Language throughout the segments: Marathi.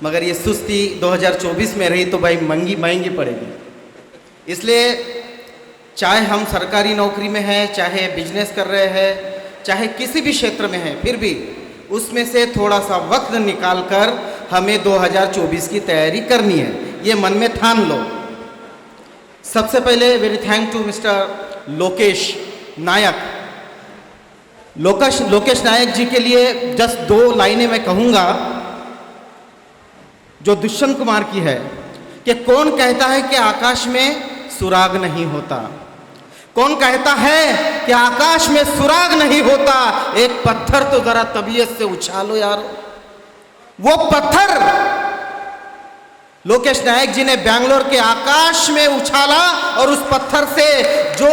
मगर ये सुस्ती 2024 में रही तो भाई महंगी पड़ेगी। इसलिए चाहे हम सरकारी नौकरी में हैं, चाहे बिजनेस कर रहे हैं, चाहे किसी भी क्षेत्र में हैं, फिर भी उसमें से थोड़ा सा वक्त निकाल कर हमें 2024 की तैयारी करनी है, ये मन में ठान लो। सबसे पहले very thank to mister Lokesh Nayak. Lokesh Nayak ji के लिए जस्ट 2 लाइनें मैं कहूँगा जो दुष्यंत कुमार की है कि कौन कहता है कि आकाश में सुराग नहीं होता, कौन कहता है कि आकाश में सुराग नहीं होता, एक पत्थर तो जरा तबीयत से उछालो यार। वो पत्थर लोकेश नायक जी ने बेंगलोर के आकाश में उछाला और उस पत्थर से जो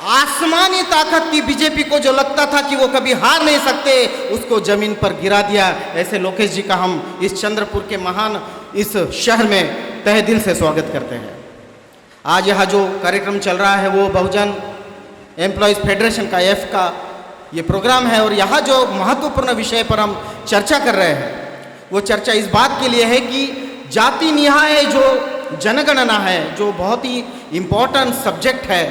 आसमानी ताकत की बीजेपी को जो लगता था कि वो कभी हार नहीं सकते, उसको जमीन पर गिरा दिया। ऐसे लोकेश जी का हम इस चंद्रपुर के महान इस शहर में तहे दिल से स्वागत करते हैं। आज यहाँ जो कार्यक्रम चल रहा है वो बहुजन एम्प्लॉयज़ फेडरेशन का एफ का ये प्रोग्राम है और यहाँ जो महत्वपूर्ण विषय पर हम चर्चा कर रहे हैं वो चर्चा इस बात के लिए है कि जाति निहाय जो जनगणना है, जो बहुत ही इम्पोर्टेंट सब्जेक्ट है,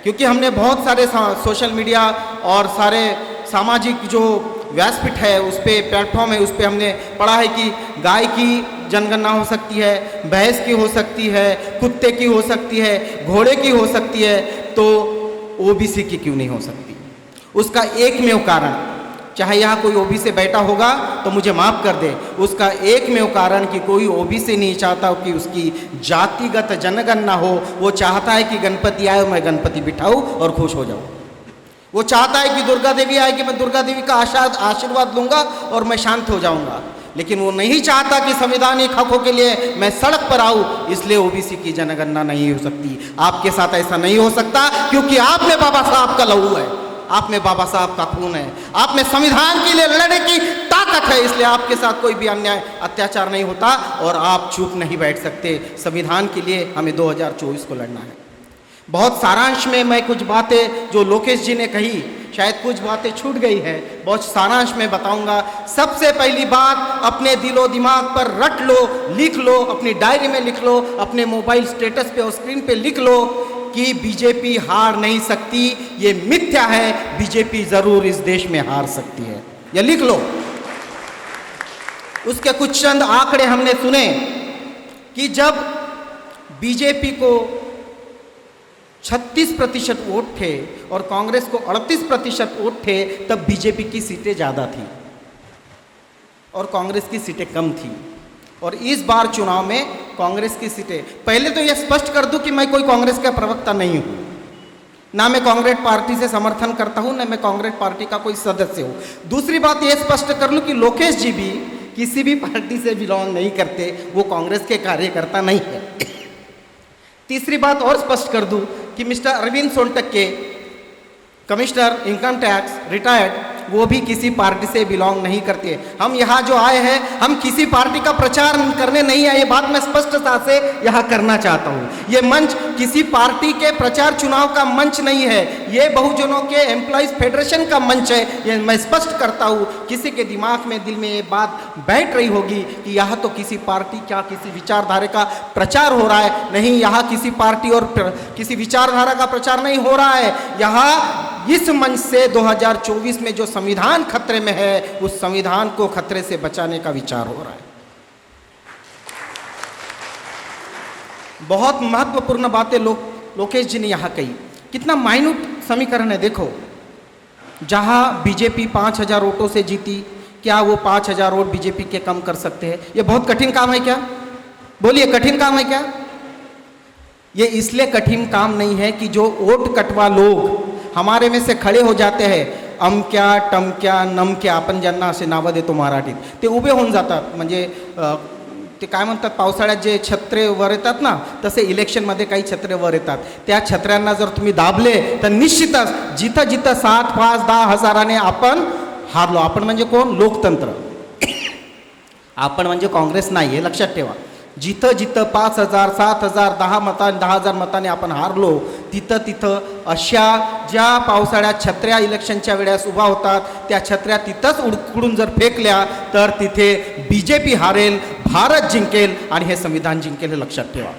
क्योंकि हमने बहुत सारे सोशल मीडिया और सारे सामाजिक जो व्यासपीठ है उस पर प्लेटफॉर्म है, उस पर हमने पढ़ा है कि गाय की जनगणना हो सकती है, भैंस की हो सकती है, कुत्ते की हो सकती है, घोड़े की हो सकती है, तो ओबीसी की क्यों नहीं हो सकती? उसका एकमेव कारण, चाहे यहाँ कोई ओबीसी बैठा होगा तो मुझे माफ़ कर दे, उसका एकमेव कारण कि कोई ओबीसी नहीं चाहता कि उसकी जातिगत जनगणना हो। वो चाहता है कि गणपति आए और मैं गणपति बिठाऊँ और खुश हो जाऊँ। वो चाहता है कि दुर्गा देवी आए कि मैं दुर्गा देवी का आशीर्वाद लूँगा और मैं शांत हो जाऊँगा। लेकिन वो नहीं चाहता कि संवैधानिक हकों के लिए मैं सड़क पर आऊँ, इसलिए ओबीसी की जनगणना नहीं हो सकती। आपके साथ ऐसा नहीं हो सकता क्योंकि आप में बाबा साहब का लहू है, आप में बाबा साहब का खून है, आप में संविधान के लिए लड़ने की ताकत है, इसलिए आपके साथ कोई भी अन्याय अत्याचार नहीं होता और आप चुप नहीं बैठ सकते। संविधान के लिए हमें 2024 को लड़ना है। बहुत सारांश में मैं कुछ बातें जो लोकेश जी ने कही, शायद कुछ बातें छूट गई है, बहुत सारांश में बताऊंगा। सबसे पहली बात, अपने दिलो दिमाग पर रट लो, लिख लो, अपनी डायरी में लिख लो, अपने मोबाइल स्टेटस पे और स्क्रीन पे लिख लो कि बीजेपी हार नहीं सकती, ये मिथ्या है, बीजेपी जरूर इस देश में हार सकती है, ये लिख लो। उसके कुछ चंद आंकड़े हमने सुने कि जब बीजेपी को 36% वोट थे और कांग्रेस को 38% वोट थे, तब बीजेपी की सीटें ज़्यादा थी और कांग्रेस की सीटें कम थी। और इस बार चुनाव में कांग्रेस की सीटें, पहले तो यह स्पष्ट कर दूं कि मैं कोई कांग्रेस का प्रवक्ता नहीं हूं, ना मैं कांग्रेस पार्टी से समर्थन करता हूं, ना मैं कांग्रेस पार्टी का कोई सदस्य हूं। दूसरी बात यह स्पष्ट कर लूं कि लोकेश जी भी किसी भी पार्टी से बिलोंग नहीं करते, वो कांग्रेस के कार्यकर्ता नहीं है। तीसरी बात और स्पष्ट कर दूं कि mister Arvind Sontakke, commissioner income tax retired, वो भी किसी पार्टी से बिलोंग नहीं करते। हम यहाँ जो आए हैं, हम किसी पार्टी का प्रचार करने नहीं आए, ये बात मैं स्पष्टता से यहाँ करना चाहता हूँ। ये मंच किसी पार्टी के प्रचार चुनाव का मंच नहीं है, ये बहुजनों के एम्प्लॉयज़ फेडरेशन का मंच है, ये मैं स्पष्ट करता हूँ। किसी के दिमाग में, दिल में ये बात बैठ रही होगी कि यहाँ तो किसी पार्टी, क्या किसी विचारधारा का प्रचार हो रहा है। नहीं, यहाँ किसी पार्टी और किसी विचारधारा का प्रचार नहीं हो रहा है। यहाँ इस मंच से 2024 में जो संविधान खतरे में है, उस संविधान को खतरे से बचाने का विचार हो रहा है। बहुत महत्वपूर्ण बातें लोकेश जी ने यहाँ कही कितना माइन्यूट समीकरण है। देखो, जहाँ बीजेपी 5,000 वोटों से जीती, क्या वो 5,000 वोट बीजेपी के कम कर सकते हैं? ये बहुत कठिन काम है क्या? बोलिए, कठिन काम है क्या? ये इसलिए कठिन काम नहीं है कि जो वोट कटवा लोग हमारे में से खड़े हो जाते हैं, अमक्या टमक्या नमक्या, आपण ज्यांना असे नावं देतो मराठीत, ते उभे होऊन जातात. म्हणजे ते काय म्हणतात, पावसाळ्यात जे छत्रे वर येतात ना, तसे इलेक्शनमध्ये काही छत्रे वर येतात. त्या छत्र्यांना जर तुम्ही दाबले तर निश्चितच जिथं जिथं 7, 5, 10 हजाराने आपण हारलो. आपण म्हणजे कोण? लोकतंत्र. आपण म्हणजे काँग्रेस नाही, हे लक्षात ठेवा. जिथं जिथं 5,000, 7,000, 10,000 मताने आपण हारलो, तिथं तिथं अशा ज्या पावसाळ्यात छत्र्या इलेक्शनच्या वेळेस उभा होतात, त्या छत्र्या तिथंच उडून जर फेकल्या तर तिथे बीजेपी हारेल, भारत जिंकेल आणि हे संविधान जिंकेल, हे लक्षात ठेवा.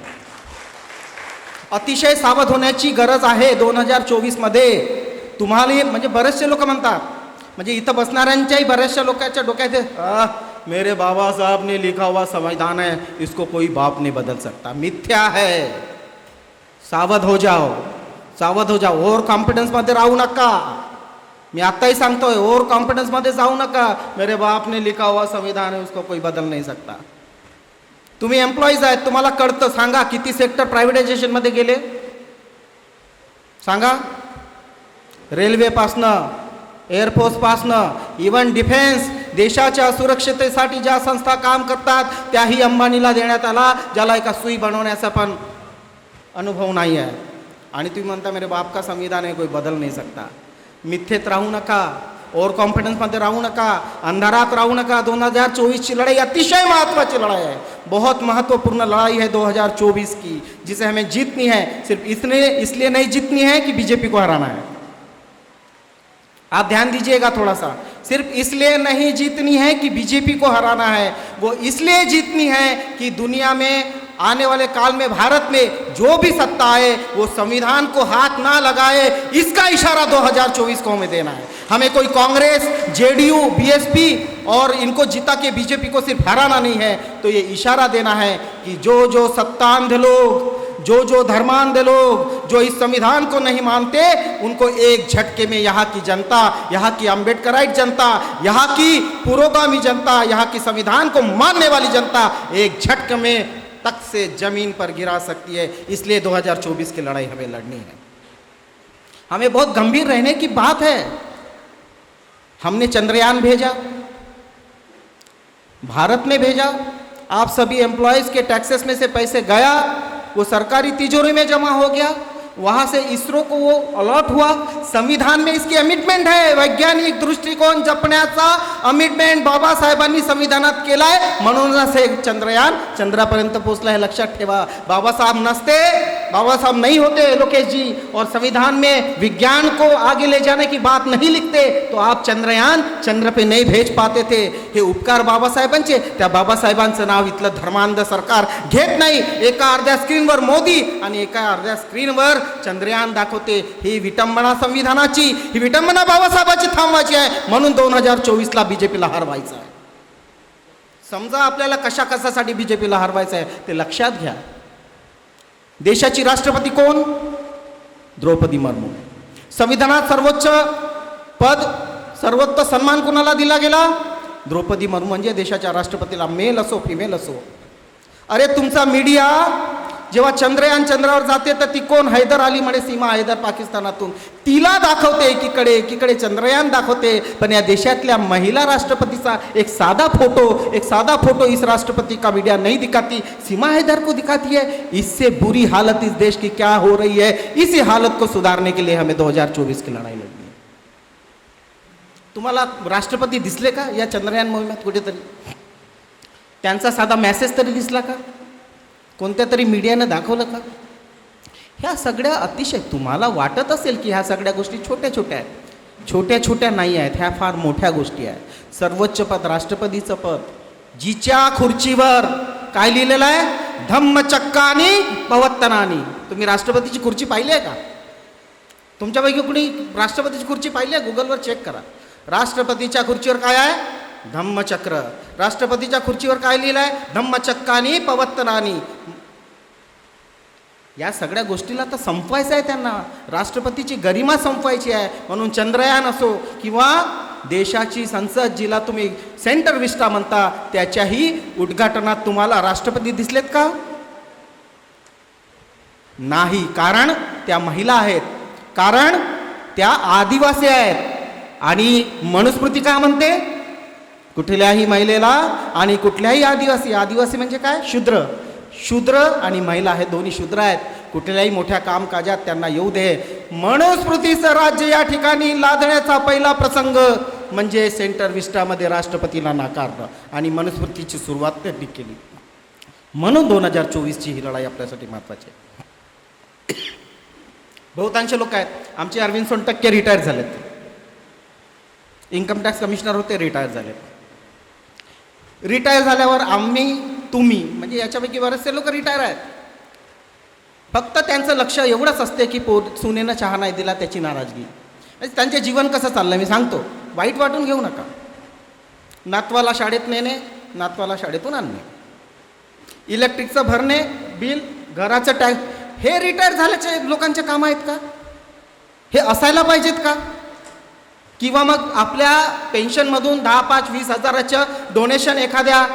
अतिशय सावध होण्याची गरज आहे 2024मध्ये. तुम्हाला म्हणजे बरेचसे लोक म्हणतात, म्हणजे इथं बसणाऱ्यांच्याही बऱ्याचशा लोकांच्या डोक्यात मेरे बाबा साहब ने लिखा हुआ संविधान है, इसको कोई बाप नहीं बदल सकता. मिथ्या है. सावध हो जाओ, सावध हो जाओ. ओव्हर कॉन्फिडन्समध्ये राहू नका. मी आत्ताही सांगतोय, ओव्हर कॉन्फिडन्समध्ये जाऊ नका. मेरे बाप ने लिखा हुआ संविधान है, उसको कोई बदल नहीं सकता. तुम्ही एम्प्लॉईज आहेत, तुम्हाला कळतं. सांगा किती सेक्टर प्रायव्हेटायझेशनमध्ये गेले, सांगा. रेल्वेपासनं, एअरफोर्सपासनं, इवन डिफेन्स, देशाच्या सुरक्षतेसाठी ज्या संस्था काम करतात त्याही अंबानीला देण्यात आला, ज्याला एका सुई बनवण्याचा पण अनुभव नाही आहे. आणि तुम्ही म्हणता मेरे बाप का संविधान है, कोई बदल नहीं सकता. मिथ्येत राहू नका, ओव्हर कॉन्फिडन्समध्ये राहू नका, अंधारात राहू नका. 2024 लड़ाई अतिशय महत्त्वाची लड़ाई है, बहुत महत्वपूर्ण लड़ाई है 2024 की, जिसे हमें जीतनी है. सिर्फ इसलिए नहीं जीतनी है कि बीजेपी को हराना है. आप ध्यान दीजिएगा थोड़ा सा. सिर्फ इसलिए नहीं जीतनी है कि बीजेपी को हराना है, वो इसलिए जीतनी है कि दुनिया में आने वाले काल में भारत में जो भी सत्ता आए वो संविधान को हाथ ना लगाए, इसका इशारा 2024 को हमें देना है. हमें कोई कांग्रेस, जेडीयू, बीएसपी और इनको जिता के बीजेपी को सिर्फ हराना नहीं है, तो ये इशारा देना है कि जो सत्तांध लोग, जो धर्मांध लोग, जो इस संविधान को नहीं मानते, उनको एक झटके में यहाँ की जनता, यहाँ की अम्बेडकराइट जनता, यहाँ की पुरोगामी जनता, यहाँ की संविधान को मानने वाली जनता एक झटके में तख्त से जमीन पर गिरा सकती है. इसलिए 2024 की लड़ाई हमें लड़नी है. हमें बहुत गंभीर रहने की बात है. हमने चंद्रयान भेजा, भारत ने भेजा, आप सभी एम्प्लॉयज़ के टैक्सेस में से पैसे गया, वो सरकारी तिजोरी में जमा हो गया, वहाँ से इसरो को वो अलॉट हुआ. संविधान में इसकी अमिटमेंट है, वैज्ञानिक दृष्टिकोन जपण्याचा अमिटमेंट बाबासाहेबांनी संविधानात केलाय, म्हणूनच हे चंद्रयान चंद्रापर्यंत पोहोचला है. लक्षात ठेवा. बाबासाहेब नसते, बाबासाहेब नहीं होते लोकेश जी, और संविधान में विज्ञान को आगे ले जाने की बात नहीं लिखते, तो आप चंद्रयान चंद्र पे नहीं भेज पाते थे. हे उपकार बाबासाहेबांचे. त्या बाबासाहेबांचं नाव इथलं धर्मांध सरकार घेत नाही. एका अर्ध्या स्क्रीनवर मोदी आणि एका अर्ध्या स्क्रीनवर चंद्रयान दाखवते. ही विटंबना संविधानाची, ही विटंबना बाबासाहेबांची थांबवायची आहे. म्हणून 2024ला बीजेपीला हरवायचं आहे. समजा आपल्याला कशासाठी बीजेपीला हरवायचं आहे ते लक्षात घ्या. देशाची राष्ट्रपती कोण? द्रौपदी मुर्मू. संविधानात सर्वोच्च पद, सर्वोच्च सन्मान कोणाला दिला गेला? द्रौपदी मुर्मू म्हणजे देशाच्या राष्ट्रपतीला, मेल असो फिमेल असो. अरे तुमचा मीडिया जेव्हा चंद्रयान चंद्रावर जाते तर ती कोण? हैदर अली म्हणे, सीमा हैदर पाकिस्तानातून, तिला दाखवते एकीकडे चंद्रयान दाखवते. पण या देशातल्या महिला राष्ट्रपतीचा एक साधा फोटो इस राष्ट्रपति का मीडिया नहीं दिखाती, सीमा हैदर को दिखाती है. इससे बुरी हालत इस देश की क्या हो रही है, इसी हालत को सुधारने के लिए हमें 2024 की लड़ाई लड़नी है. तुम्हाला राष्ट्रपती दिसले का या चंद्रयान मोहिमेत कुठेतरी? त्यांचा साधा मेसेज तरी दिसला का? कोणत्या तरी मीडियानं दाखवलं का? ह्या सगळ्या अतिशय, तुम्हाला वाटत असेल की ह्या सगळ्या गोष्टी छोट्या छोट्या आहेत. छोट्या छोट्या नाही आहेत, ह्या फार मोठ्या गोष्टी आहेत. सर्वोच्च पद, राष्ट्रपतीचं पद, जिच्या खुर्चीवर काय लिहिलेलं आहे? धम्मचक्कानी पवत्तनानी. तुम्ही राष्ट्रपतीची खुर्ची पाहिली आहे का? तुमच्यापैकी कुणी राष्ट्रपतीची खुर्ची पाहिली आहे? गुगलवर चेक करा. राष्ट्रपतीच्या खुर्चीवर काय आहे? धम्मचक्र. राष्ट्रपतीच्या खुर्चीवर काय लिहिलं आहे? धम्मचक्कानी पवत्तनानी. या सगळ्या गोष्टीला तर संपवायचं आहे त्यांना. राष्ट्रपतीची गरिमा संपवायची आहे. म्हणून चंद्रयान असो किंवा देशाची संसद जिला तुम्ही सेंटर विस्टा म्हणता, त्याच्याही उद्घाटनात तुम्हाला राष्ट्रपती दिसलेत का? नाही. कारण त्या महिला आहेत, कारण त्या आदिवासी आहेत. आणि मनुस्मृती काय म्हणते? कुठल्याही महिलेला आणि कुठल्याही आदिवासी म्हणजे काय? शूद्र आणि महिला हे दोन्ही शूद्र आहेत. कुठल्याही मोठ्या कामकाजात त्यांना येऊ दे. मनुस्मृतीचं राज्य या ठिकाणी लादण्याचा पहिला प्रसंग म्हणजे सेंटर विस्टामध्ये राष्ट्रपतीला नाकारणं आणि मनुस्मृतीची सुरुवात त्यांनी केली. म्हणून 2024ची ही लढाई आपल्यासाठी महत्त्वाची आहे. बहुतांश लोक आहेत. आमचे अरविंद सोनटक्के रिटायर झालेत, इन्कम टॅक्स कमिशनर होते, रिटायर झाले. रिटायर झाल्यावर तुम्ही म्हणजे याच्यापैकी बरेचसे लोक रिटायर आहेत. फक्त त्यांचं लक्ष एवढंच असते की सुनेनं चहा नाही दिला त्याची नाराजगी. त्यांचे जीवन कसं चाललं मी सांगतो, वाईट वाटून घेऊ नका. नातवाला शाळेत नेणे, नातवाला शाळेतून आणणे, इलेक्ट्रिकचं भरणे, बिल, घराचं टॅक्स, हे रिटायर झाल्याचे लोकांचे काम आहेत का? हे असायला पाहिजेत का? किंवा मग आपल्या पेन्शनमधून 10, 5, 20 हजाराचं डोनेशन एखाद्या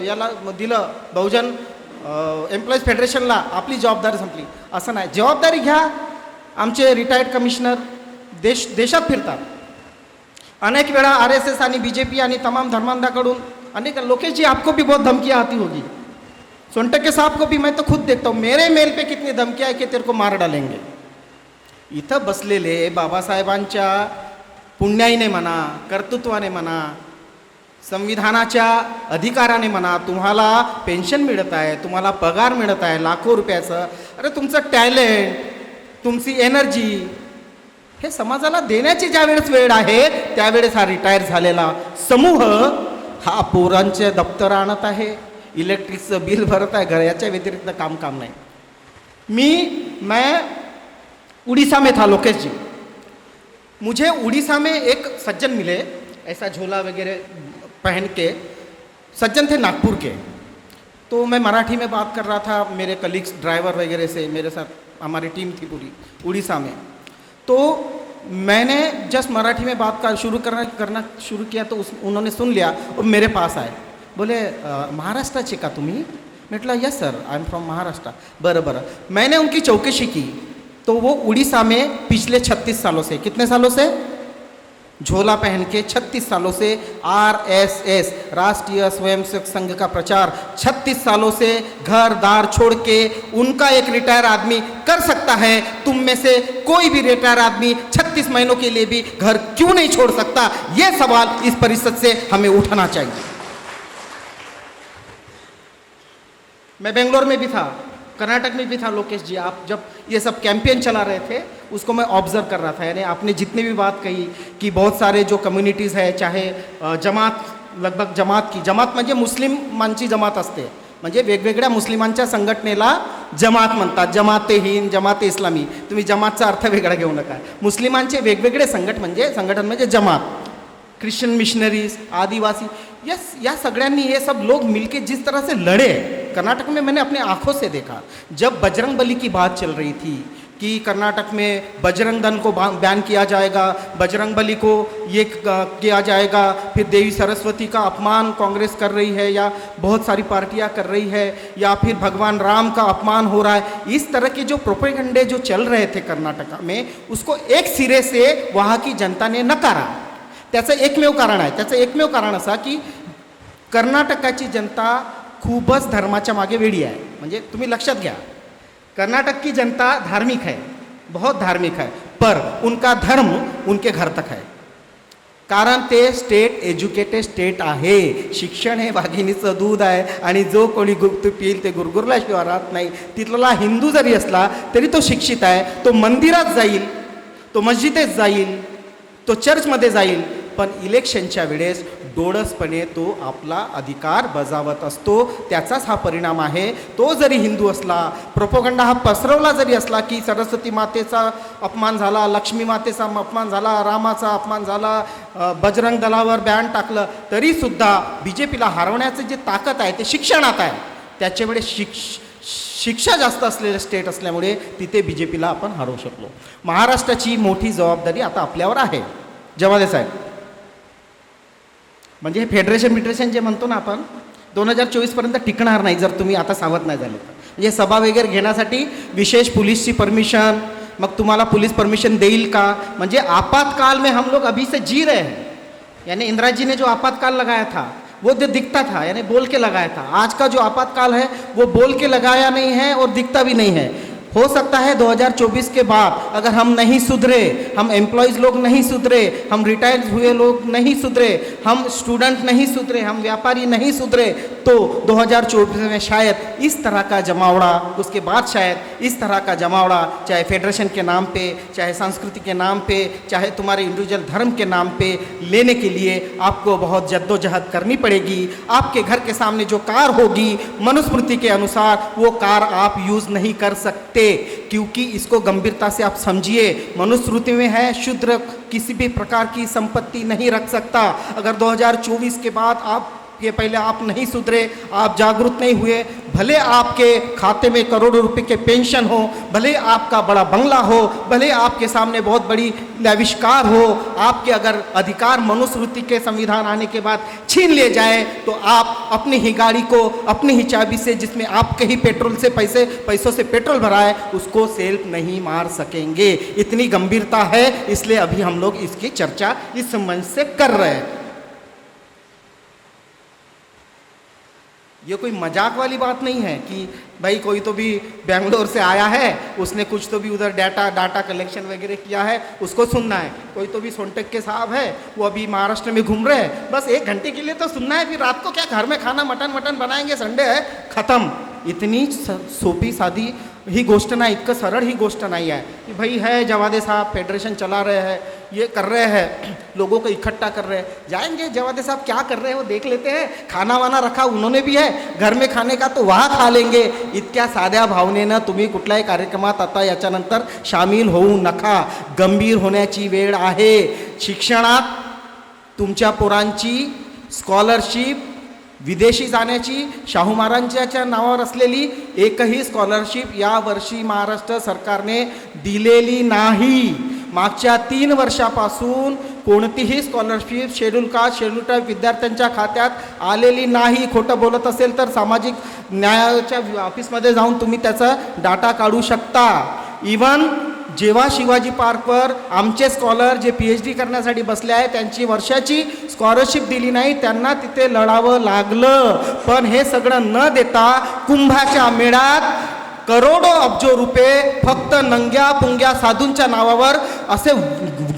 याला दिलं, बहुजन एम्प्लॉईज फेडरेशनला, आपली जबाबदारी संपली. असं नाही. जबाबदारी घ्या. आमचे रिटायर्ड कमिशनर देशात फिरतात. अनेक वेळा RSS आणि BJP आणि तमाम धर्मांधाकडून अनेक लोकेश जी आपको भी बहुत धमकियाँ आती होगी. सोनटक्के साहब को भी मैं तो खुद देखता हूँ, मेरे मेल पे कितनी धमकियाँ है कि तेरे को मार डालेंगे. इथं बसलेले बाबासाहेबांच्या पुण्याईने म्हणा, कर्तृत्वाने म्हणा, संविधानाच्या अधिकाराने म्हणा, तुम्हाला पेन्शन मिळत आहे, तुम्हाला पगार मिळत आहे लाखो रुपयाचं. अरे तुमचं टॅलेंट, तुमची एनर्जी हे समाजाला देण्याची ज्यावेळेस वेळ आहे त्यावेळेस हा रिटायर झालेला समूह हा पोरांचे दप्तर आणत आहे, इलेक्ट्रिकचं बिल भरत आहे, घर याच्या व्यतिरिक्त काम नाही. मैं उड़ीसा में था लोकेश जी. मुझे उड़ीसा में एक सज्जन मिले, ऐसा झोला वगैरह पहन के. सज्जन थे नागपुर के. तो मैं मराठी में बात कर रहा था मेरे कलीग्स ड्राइवर वगैरह से, मेरे साथ हमारी टीम थी पूरी उड़ीसा में. तो मैंने जस्ट मराठी में बात करना शुरू किया तो उन्होंने सुन लिया और मेरे पास आए. बोले महाराष्ट्राचे का तुम्ही? म्हटलं yes sir, I am from Maharashtra. बरं. मैंने उनकी चौकशी की तो वो उड़ीसा में पिछले 36 सालों से, कितने सालों से? झोला पहन के 36 सालों से RSS राष्ट्रीय स्वयंसेवक संघ का प्रचार 36 सालों से घर दार छोड़ के उनका एक रिटायर आदमी कर सकता है. तुम में से कोई भी रिटायर आदमी 36 महीनों के लिए भी घर क्यों नहीं छोड़ सकता? ये सवाल इस परिषद से हमें उठाना चाहिए. मैं बेंगलोर में भी था, कर्नाटक में भी था लोकेश जी. आप जब ये सब कैंपेन चला रहे थे उसको मैं ऑब्जर्व कर रहा था. यानी आपने जितनी भी बात कही कि बहुत सारे जो कम्युनिटीज़ है, चाहे जमात, लगभग जमात म्हणजे मुस्लिमांची जमात असते, म्हणजे वेगवेगळ्या मुस्लिमांच्या संघटनेला जमात म्हणतात. जमाते हिंद, जमाते इस्लामी. तुम्ही जमातचा अर्थ वेगळा घेऊ नका. मुस्लिमांचे वेगवेगळे संघटन म्हणजे जमात. क्रिश्चियन मिशनरीज, आदिवासी, यस, या सगळ्यांनी ये सब लोग मिलके जिस तरह से लड़े, कर्नाटक में मैंने अपने आंखों से देखा. जब बजरंग बली की बात चल रही थी कि कर्नाटक में बजरंग दल को बैन किया जाएगा, बजरंग बली को ये किया जाएगा, फिर देवी सरस्वती का अपमान कांग्रेस कर रही है या बहुत सारी पार्टियां कर रही है, या फिर भगवान राम का अपमान हो रहा है, इस तरह के जो प्रोपेगंडे जो चल रहे थे कर्नाटक में, उसको एक सिरे से वहाँ की जनता ने नकारा. त्याचं एकमेव कारण असा की कर्नाटकाची जनता खूपच धर्माच्या मागे वेडी आहे. म्हणजे तुम्ही लक्षात घ्या, कर्नाटक की जनता धार्मिक है, बहुत धार्मिक है, पर उनका धर्म उनके घर तक है. कारण ते स्टेट एज्युकेटेड स्टेट आहे. शिक्षण हे वाघिणीचं दूध आहे आणि जो कोणी गुप्त पिईल ते गुरगुरल्याशिवाय राहत नाही. तिथला हिंदू जरी असला तरी तो शिक्षित आहे. तो मंदिरात जाईल, तो मस्जिदेत जाईल, तो चर्चमध्ये जाईल, पण इलेक्शनच्या वेळेस डोळसपणे तो आपला अधिकार बजावत असतो. त्याचाच हा परिणाम आहे. तो जरी हिंदू असला, प्रोपोगंडा हा पसरवला जरी असला की सरस्वती मातेचा अपमान झाला, लक्ष्मी मातेचा अपमान झाला, रामाचा अपमान झाला, बजरंग दलावर बॅन टाकलं, तरीसुद्धा BJPला हरवण्याचं जे ताकद आहे ते शिक्षणात आहे. त्याच्या वेळेस शिक्षा जास्त असलेलं स्टेट असल्यामुळे तिथे बी जे पीला आपण हरवू शकलो. महाराष्ट्राची मोठी जबाबदारी आता आपल्यावर आहे जवादे साहेब. म्हणजे हे फेडरेशन जे म्हणतो ना आपण 2024पर्यंत टिकणार नाही जर तुम्ही आता सावध नाही झाले तर. म्हणजे सभा वगैरे घेण्यासाठी विशेष पोलीसची परमिशन, मग तुम्हाला पुलिस परमिशन देईल का? म्हणजे आपातकाल में हम लोग अभी से जी रहे हैं. यानी इंदिरा जी ने जो आपातकाल लगाया था वो जो दिखता था यानी बोल के लगाया था. आज का जो आपातकाल है वो बोल के लगाया नहीं है और दिखता भी नहीं है. हो सकता है 2024 के बाद अगर हम नहीं सुधरे, हम एम्प्लॉयज़ लोग नहीं सुधरे, हम रिटायर्ड हुए लोग नहीं सुधरे, हम स्टूडेंट नहीं सुधरे, हम व्यापारी नहीं सुधरे, तो 2024 में शायद इस तरह का जमावड़ा, उसके बाद शायद इस तरह का जमावड़ा, चाहे फेडरेशन के नाम पे, चाहे संस्कृति के नाम पे, चाहे तुम्हारे इंडिविजुअल धर्म के नाम पे लेने के लिए आपको बहुत जद्दोजहद करनी पड़ेगी. आपके घर के सामने जो कार होगी मनुस्मृति के अनुसार वो कार आप यूज़ नहीं कर सकते, क्योंकि इसको गंभीरता से आप समझिए. मनुस्मृति में है शूद्र किसी भी प्रकार की संपत्ति नहीं रख सकता. अगर 2024 के बाद आप ये पहले आप नहीं सुधरे, आप जागरूक नहीं हुए, भले आपके खाते में करोड़ों रुपए के पेंशन हो, भले आपका बड़ा बंगला हो, भले आपके सामने बहुत बड़ी आविष्कार हो, आपके अगर अधिकार मनुस्मृति के संविधान आने के बाद छीन ले जाए तो आप अपनी ही गाड़ी को अपनी ही चाबी से, जिसमें आपके ही पेट्रोल से पैसों से पेट्रोल भरा है, उसको सेल्फ नहीं मार सकेंगे. इतनी गंभीरता है, इसलिए अभी हम लोग इसकी चर्चा इस संबंध से कर रहे हैं. ये कोई मजाक वाली बात नहीं है कि भाई कोई तो भी बेंगलोर से आया है, उसने कुछ तो भी उधर डाटा कलेक्शन वगैरह किया है, उसको सुनना है. कोई तो भी सोनटेक के साहब है, वो अभी महाराष्ट्र में घूम रहे हैं, बस 1 घंटे के लिए तो सुनना है, फिर रात को क्या घर में खाना मटन बनाएंगे, संडे है, ख़त्म. इतनी सोपी सादी ही गोष्ट नाही, इतकं सरळ ही गोष्ट नाही आहे की भाई है जवादे साहब फेडरेशन चला रहे हैं, ये कर रहे हैं, लोगों को इकट्ठा कर रहे हैं. जाएंगे जवादे साहब क्या कर रहे हैं वो देख लेते हैं. खाना वाना रखा उन्होंने भी है, घर में खाने का तो वहाँ खा लेंगे. इतक्या साध्या भावनेनं तुम्ही कुठल्याही कार्यक्रमात आता याच्यानंतर सामील होऊ नका. गंभीर होण्याची वेळ आहे. शिक्षणात तुमच्या पोरांची स्कॉलरशिप, विदेशी जाण्याची शाहू महाराजांच्या नावावर असलेली एकही स्कॉलरशिप यावर्षी महाराष्ट्र सरकारने दिलेली नाही. मागच्या 3 वर्षापासून कोणतीही scholarship schedule caste schedule tribe विद्यार्थ्यांच्या खात्यात आलेली नाही. खोटं बोलत असेल तर सामाजिक न्यायाच्या ऑफिसमध्ये जाऊन तुम्ही त्याचा डाटा काढू शकता. इवन जेव्हा शिवाजी पार्कवर आमचे स्कॉलर जे PhD करण्यासाठी बसले आहे त्यांची वर्षाची स्कॉलरशिप दिली नाही, त्यांना तिथे लढावं लागलं. पण हे सगळं न देता कुंभाच्या मेळ्यात करोडो अब्जो रुपये फक्त नंग्या पुंग्या साधूंच्या नावावर असे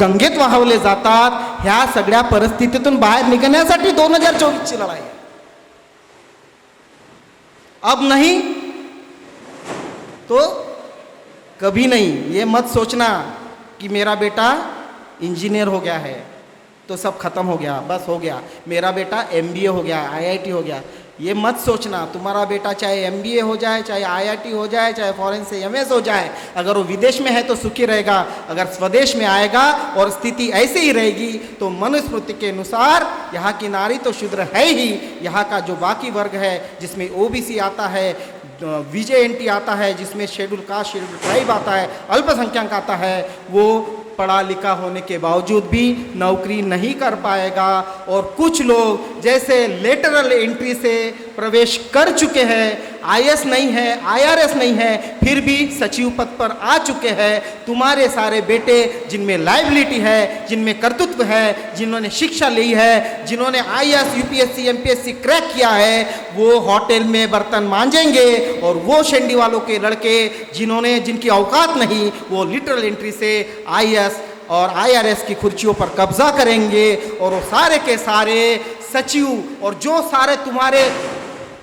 गंगेत वाहवले जातात. ह्या सगळ्या परिस्थितीतून बाहेर निघण्यासाठी 2024ची लढाई. अब नहीं तो कभी नहीं. ये मत सोचना कि मेरा बेटा इंजीनियर हो गया है तो सब खत्म हो गया, बस हो गया, मेरा बेटा MBA हो गया, IIT हो गया. ये मत सोचना. तुम्हारा बेटा चाहे MBA हो जाए, चाहे IIT हो जाए, चाहे फॉरेन से MS हो जाए, अगर वो विदेश में है तो सुखी रहेगा. अगर स्वदेश में आएगा और स्थिति ऐसे ही रहेगी तो मनुस्मृति के अनुसार यहाँ की नारी तो शूद्र है ही, यहाँ का जो बाकी वर्ग है जिसमें OBC आता है, VJNT आता है, जिसमें शेड्यूल कास्ट शेड्यूल ट्राइब आता है, अल्पसंख्यक आता है, वो पढ़ा लिखा होने के बावजूद भी नौकरी नहीं कर पाएगा. और कुछ लोग जैसे लेटरल एंट्री से प्रवेश कर चुके हैं, IS नहीं है, IRS नहीं है, फिर भी सचिव पद पर आ चुके हैं. तुम्हारे सारे बेटे जिनमें लाइबिलिटी है, जिनमें कर्तृत्व है, जिन्होंने शिक्षा ली है, जिन्होंने IAS UPSC MPSC क्रैक किया है, वो होटल में बर्तन मांजेंगे. और वो शेंडी वालों के लड़के जिनकी औकात नहीं, वो लिटरल एंट्री से IAS और IRS की कुर्सियों पर कब्जा करेंगे. और वो सारे के सारे सचिव और जो सारे तुम्हारे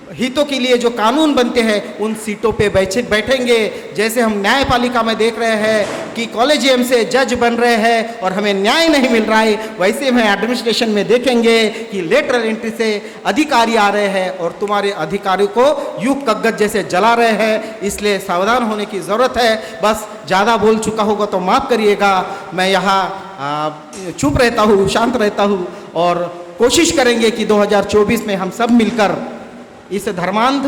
हितों के लिए जो कानून बनते हैं उन सीटों पे बैठेंगे. जैसे हम न्यायपालिका में देख रहे हैं कि कॉलेजियम से जज बन रहे हैं और हमें न्याय नहीं मिल रहा है, वैसे हम एडमिनिस्ट्रेशन में देखेंगे कि लेटरल एंट्री से अधिकारी आ रहे हैं और तुम्हारे अधिकारियों को युग कग्गज जैसे जला रहे हैं. इसलिए सावधान होने की ज़रूरत है. बस ज़्यादा बोल चुका होगा तो माफ़ करिएगा. मैं यहाँ चुप रहता हूँ, शांत रहता हूँ और कोशिश करेंगे कि 2024 में हम सब मिलकर इस धर्मांध,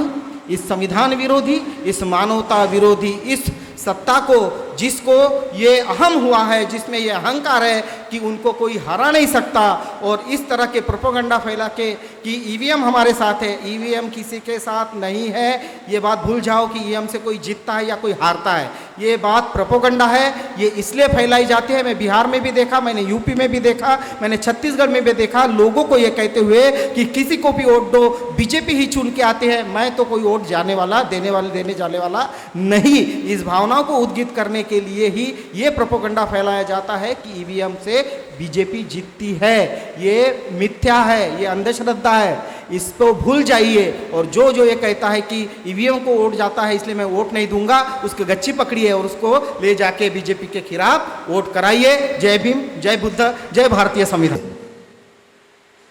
इस संविधान विरोधी, इस मानवता विरोधी, इस सत्ता को, जिसको ये अहम हुआ है, जिसमें ये अहंकार है कि उनको कोई हरा नहीं सकता, और इस तरह के प्रोपेगेंडा फैला के कि ईवीएम हमारे साथ है, ईवीएम किसी के साथ नहीं है, ये बात भूल जाओ कि ईवीएम से कोई जीतता है या कोई हारता है, ये बात प्रोपेगेंडा है। ये इसलिए फैलाई जाती है, मैं बिहार में भी देखा, मैंने यूपी में भी देखा, मैंने छत्तीसगढ़ में भी देखा, लोगों को ये कहते हुए कि किसी को भी वोट दो, बीजेपी ही चुन के आते हैं, मैं तो कोई वोट देने जाने वाला नहीं। इस भावनाओं को उद्गित करने के लिए ही ये प्रोपेगेंडा फैलाया जाता है कि ईवीएम से बीजेपी जीतती है। ये मिथ्या है, ये अंधश्रद्धा है, इसको भूल जाइए। और जो ये कहता है कि ईवीएम को वोट जाता है इसलिए मैं वोट नहीं दूंगा, उसकी गच्ची पकड़िए और उसको ले जाके बीजेपी के खिलाफ वोट कराइए। जय भीम, जय बुद्ध, जय भारतीय संविधान।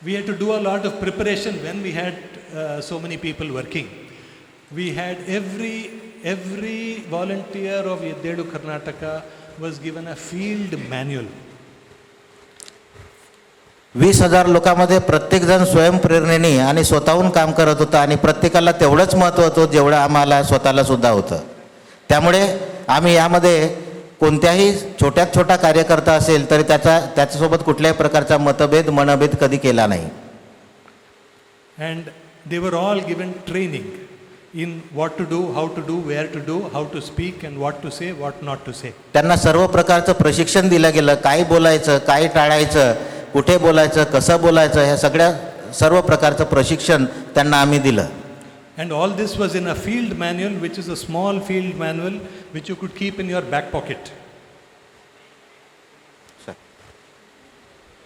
We had to do a lot of preparation when we had so many people working. We had every volunteer of Yeddedu Karnataka was given a field manual. 20,000 लोकांमध्ये प्रत्येकजण स्वयंप्रेरणेने आणि स्वतःहून काम करत होता आणि प्रत्येकाला तेवढंच महत्त्व होतं जेवढं आम्हाला स्वतःला सुद्धा होतं. त्यामुळे आम्ही यामध्ये कोणत्याही छोट्यात छोटा कार्यकर्ता असेल तरी त्याच्यासोबत कुठल्याही प्रकारचा मनभेद कधी केला नाही. And they were all given training in what to do, how to do, where to do, how to speak and what to say, what not to say. त्यांना सर्व प्रकारचं प्रशिक्षण दिलं गेलं, काय बोलायचं, काय टाळायचं, कुठे बोलायचं, कसं बोलायचं, ह्या सर्व प्रकारचं प्रशिक्षण त्यांना आम्ही दिलं. And all this was in a field manual, which is a small field manual which you could keep in your back pocket.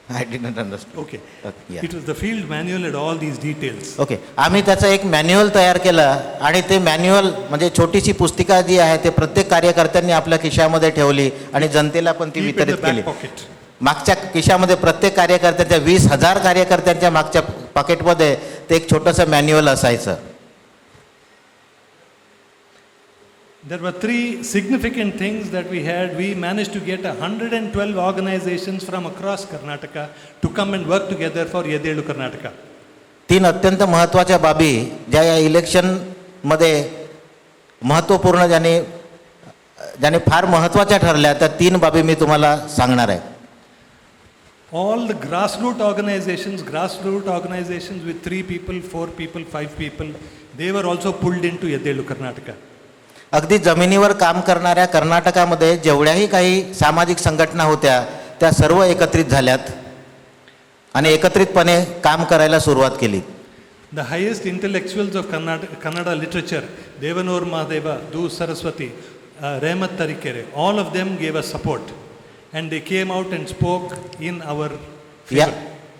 I didn't understand. Okay. Yeah. It was the field manual and all these details. Okay, आम्ही त्याचं एक मॅन्युअल तयार केलं आणि ते मॅन्युअल म्हणजे छोटीशी पुस्तिका जी आहे ते प्रत्येक कार्यकर्त्यांनी आपल्या खिशामध्ये ठेवली आणि जनतेला पण ती Keep in the वितरित केली. back pocket. मागच्या खिशामध्ये प्रत्येक कार्यकर्त्याच्या 20,000 कार्यकर्त्यांच्या मागच्या पॉकेटमध्ये ते एक छोटंसं मॅन्युअल असायचं. There were three significant things that we had. We managed to get 112 organizations from across Karnataka to come and work together for Yeddedu Karnataka. 3 अत्यंत महत्त्वाच्या बाबी ज्या या इलेक्शनमध्ये महत्त्वपूर्ण ज्याने फार महत्त्वाच्या ठरल्या त्या 3 बाबी मी तुम्हाला सांगणार आहे. All the grassroots organizations with 3 people, 4 people, 5 people, they were also pulled into Yeddedu Karnataka. अगदी जमिनीवर काम करणाऱ्या कर्नाटकामध्ये जेवढ्याही काही सामाजिक संघटना होत्या त्या सर्व एकत्रित झाल्यात आणि एकत्रितपणे काम करायला सुरुवात केली. The highest intellectuals of Kannada literature, Devanur Mahadeva, Du Saraswati, Rehmat Tarikere, all of them gave us support and they came out and spoke in our favor.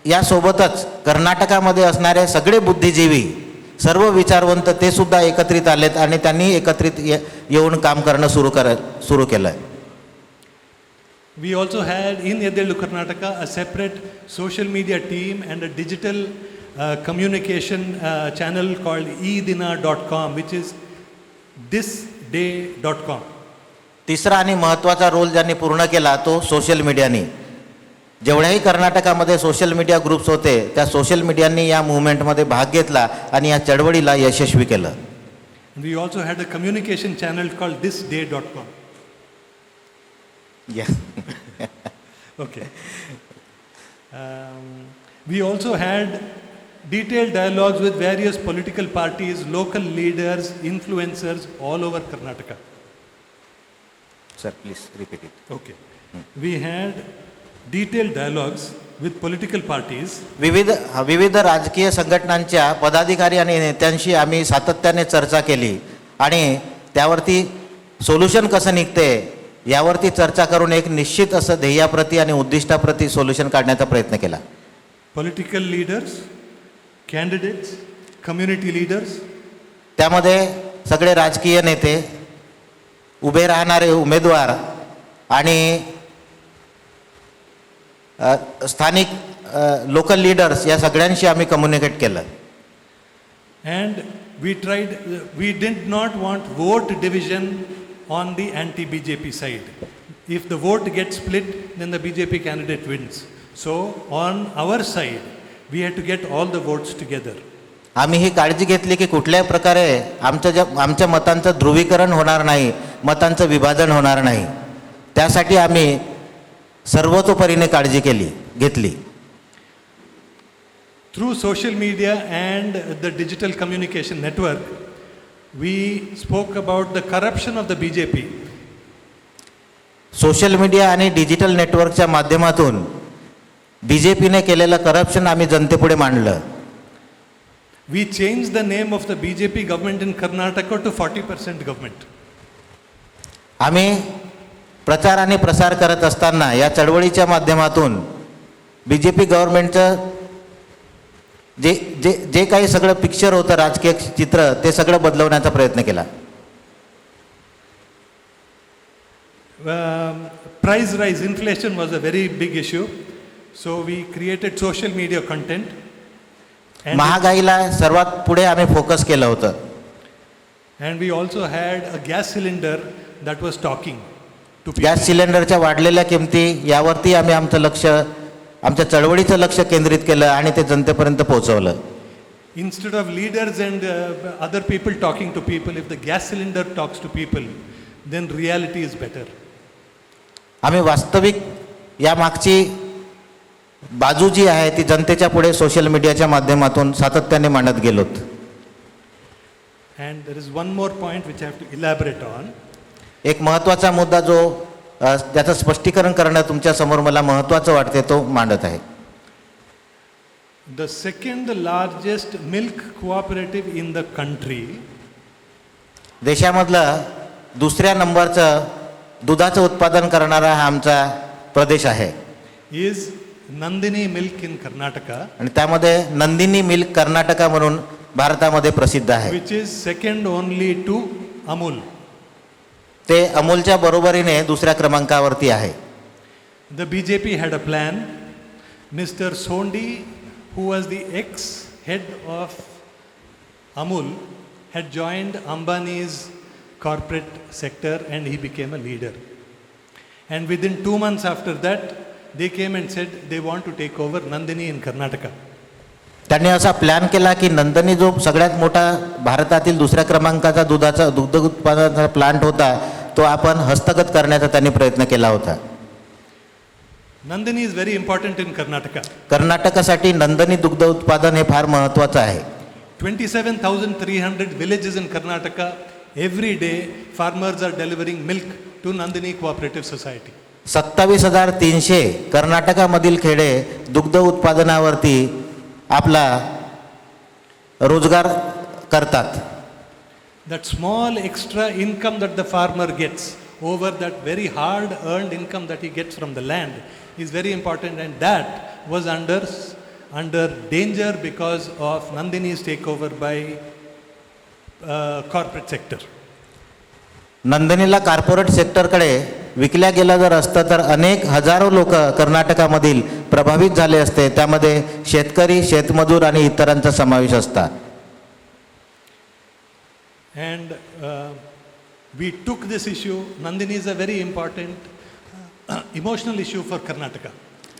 या सोबतच कर्नाटकामध्ये असणारे सगळे बुद्धिजीवी, सर्व विचारवंत ते सुद्धा एकत्रित आलेत आणि त्यांनी एकत्रित येऊन काम करणं सुरू केलं. We also had in Yeddedu Karnataka a separate social media team and a digital communication channel called edina.com, which is thisday.com. तिसरा आणि महत्त्वाचा रोल ज्यांनी पूर्ण केला तो सोशल मीडियानी. जेवढ्याही कर्नाटकामध्ये सोशल मीडिया ग्रुप्स होते त्या सोशल मीडियांनी या मूवमेंटमध्ये भाग घेतला आणि या चळवळीला यशस्वी केलं. We also had a communication channel called thisday.com. Yeah. Okay. We also had detailed dialogues with various political parties, local leaders, influencers all over Karnataka. Sir, please repeat it. Okay. We had detailed dialogues with political parties. विविध राजकीय संघटनांच्या पदाधिकारी आणि नेत्यांशी आम्ही सातत्याने चर्चा केली आणि त्यावरती सोल्युशन कसं निघते यावरती चर्चा करून एक निश्चित असं ध्येयाप्रती आणि उद्दिष्टाप्रती सोल्युशन काढण्याचा प्रयत्न केला. Political leaders, candidates, community leaders. त्यामध्ये सगळे राजकीय नेते, उभे राहणारे उमेदवार आणि स्थानिक लोकल लीडर्स या सगळ्यांशी आम्ही कम्युनिकेट केलं. And we did not want vote division on the anti-BJP side. If the vote gets split, then the BJP candidate wins. So on our side, we had to get all the votes together. आम्ही ही काळजी घेतली की कुठल्याही प्रकारे आमच्या मतांचं ध्रुवीकरण होणार नाही, मतांचं विभाजन होणार नाही. त्यासाठी आम्ही सर्वतोपरीने काळजी घेतली. Through social media and the digital communication network, we spoke about the corruption of the BJP. Social media आणि डिजिटल नेटवर्कच्या माध्यमातून BJPने केलेलं करप्शन आम्ही जनतेपुढे मांडलं. We changed the name of the BJP government in Karnataka to 40% government. आम्ही प्रचार आणि प्रसार करत असताना या चळवळीच्या माध्यमातून BJP गव्हर्नमेंटचं जे जे जे काही सगळं पिक्चर होतं, राजकीय चित्र, ते सगळं बदलवण्याचा प्रयत्न केला. Price rise, inflation was a very big issue. So we created social media content. And महागाईला सर्वात पुढे आम्ही फोकस केलं होतं. And we also had a gas cylinder that was talking to people. Gas सिलेंडरच्या वाढलेल्या किमती यावरती आम्ही आमच्या चळवळीचं लक्ष केंद्रित केलं आणि ते जनतेपर्यंत पोहोचवलं. Instead of leaders and other people talking to people, if the gas cylinder talks to people, then reality is better. आम्ही वास्तविक या मागची बाजू जी आहे ती जनतेच्या पुढे सोशल मीडियाच्या माध्यमातून सातत्याने मांडत गेलोत. And there is one more point which I have to elaborate on. एक महत्त्वाचा मुद्दा जो त्याचं स्पष्टीकरण करणं तुमच्या समोर मला महत्त्वाचं वाटते तो मांडत आहे. The second largest milk cooperative in the country देशामधलं दुसऱ्या नंबरचं दुधाचं उत्पादन करणारा हा आमचा प्रदेश आहे is Nandini Milk in Karnataka, आणि त्यामध्ये नंदिनी मिल्क कर्नाटका म्हणून भारतामध्ये प्रसिद्ध आहे. which is second only to Amul. ते अमूलच्या बरोबरीने दुसऱ्या क्रमांकावरती आहे. The BJP had a plan. Mr. Sondi, who was the ex-head of Amul, had joined Ambani's corporate sector and he became a leader. And within 2 months after that, they came and said they want to take over Nandini in Karnataka. त्यांनी असा प्लॅन केला की नंदिनी जो सगळ्यात मोठा भारतातील दुसऱ्या क्रमांकाचा दुग्ध उत्पादनाचा प्लांट होता तो आपण हस्तगत करण्याचा त्यांनी प्रयत्न केला होता. Nandini is very important in Karnataka. कर्नाटकासाठी Nandini दुग्ध उत्पादन हे फार महत्त्वाचं आहे. 27,300 villages in Karnataka, every day farmers are delivering milk to Nandini Cooperative Society. 27,300 कर्नाटकामधील खेडे दुग्ध उत्पादनावरती आपला रोजगार करतात. That small extra income that the farmer gets over that very hard earned income that he gets from the land is very important, and that was under danger because of Nandini's takeover by corporate sector. नंदिनीला कॉर्पोरेट सेक्टरकडे विकल्या गेलं जर असतं तर अनेक हजारो लोक कर्नाटकामधील प्रभावित झाले असते. त्यामध्ये शेतकरी, शेतमजूर आणि इतरांचा समावेश असता. And we took this issue. Nandini is a very important emotional issue for Karnataka.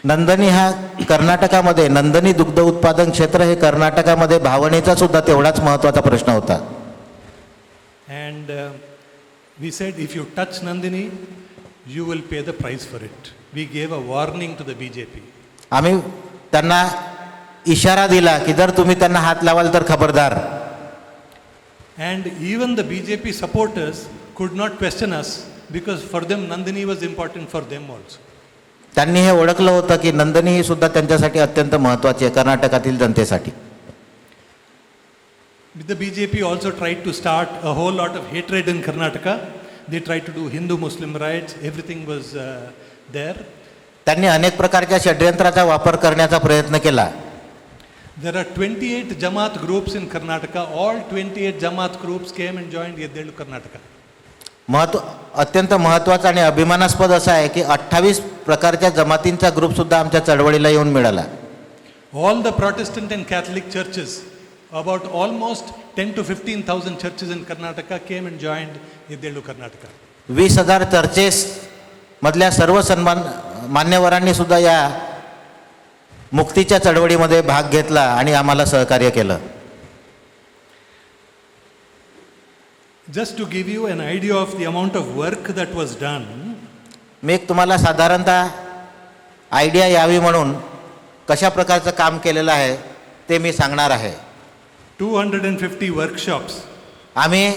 Nandini हा कर्नाटकामध्ये नंदिनी दुग्ध उत्पादन क्षेत्र हे कर्नाटकामध्ये भावनेचा सुद्धा तेवढाच महत्त्वाचा प्रश्न होता. And we said if you touch Nandini, you will pay the price for it. We gave a warning to the BJP. आम्ही त्यांना इशारा दिला की जर तुम्ही त्यांना हात लावाल तर खबरदार. And even the BJP supporters could not question us because for them Nandini was important for them also. त्यांनी हे ओळखलं होतं की नंदिनी ही सुद्धा त्यांच्यासाठी अत्यंत महत्त्वाची आहे कर्नाटकातील जनतेसाठी. The BJP also tried to start a whole lot of hatred in Karnataka. They tried to do Hindu-Muslim riots. Everything was there. त्यांनी अनेक प्रकारच्या षड्यंत्राचा वापर करण्याचा प्रयत्न केला. There are 28 Jamaat groups in Karnataka. All 28 Jamaat groups came and joined Yeddelu Karnataka. अत्यंत महत्त्वाचं आणि अभिमानास्पद असं आहे की 28 प्रकारच्या जमातींचा ग्रुप सुद्धा आमच्या चळवळीला येऊन मिळाला. All the Protestant and Catholic churches, about almost 10 to 15,000 churches in Karnataka came and joined Yeddelu Karnataka. 20,000 चर्चेस मधल्या सर्व मान्यवरांनी सुद्धा या मुक्तीच्या चळवळीमध्ये भाग घेतला आणि आम्हाला सहकार्य केलं. Just to give you an idea of the amount of work that was done, मी एक तुम्हाला साधारणतः आयडिया यावी म्हणून कशा प्रकारचं काम केलेलं आहे ते मी सांगणार आहे. 250 workshops, आम्ही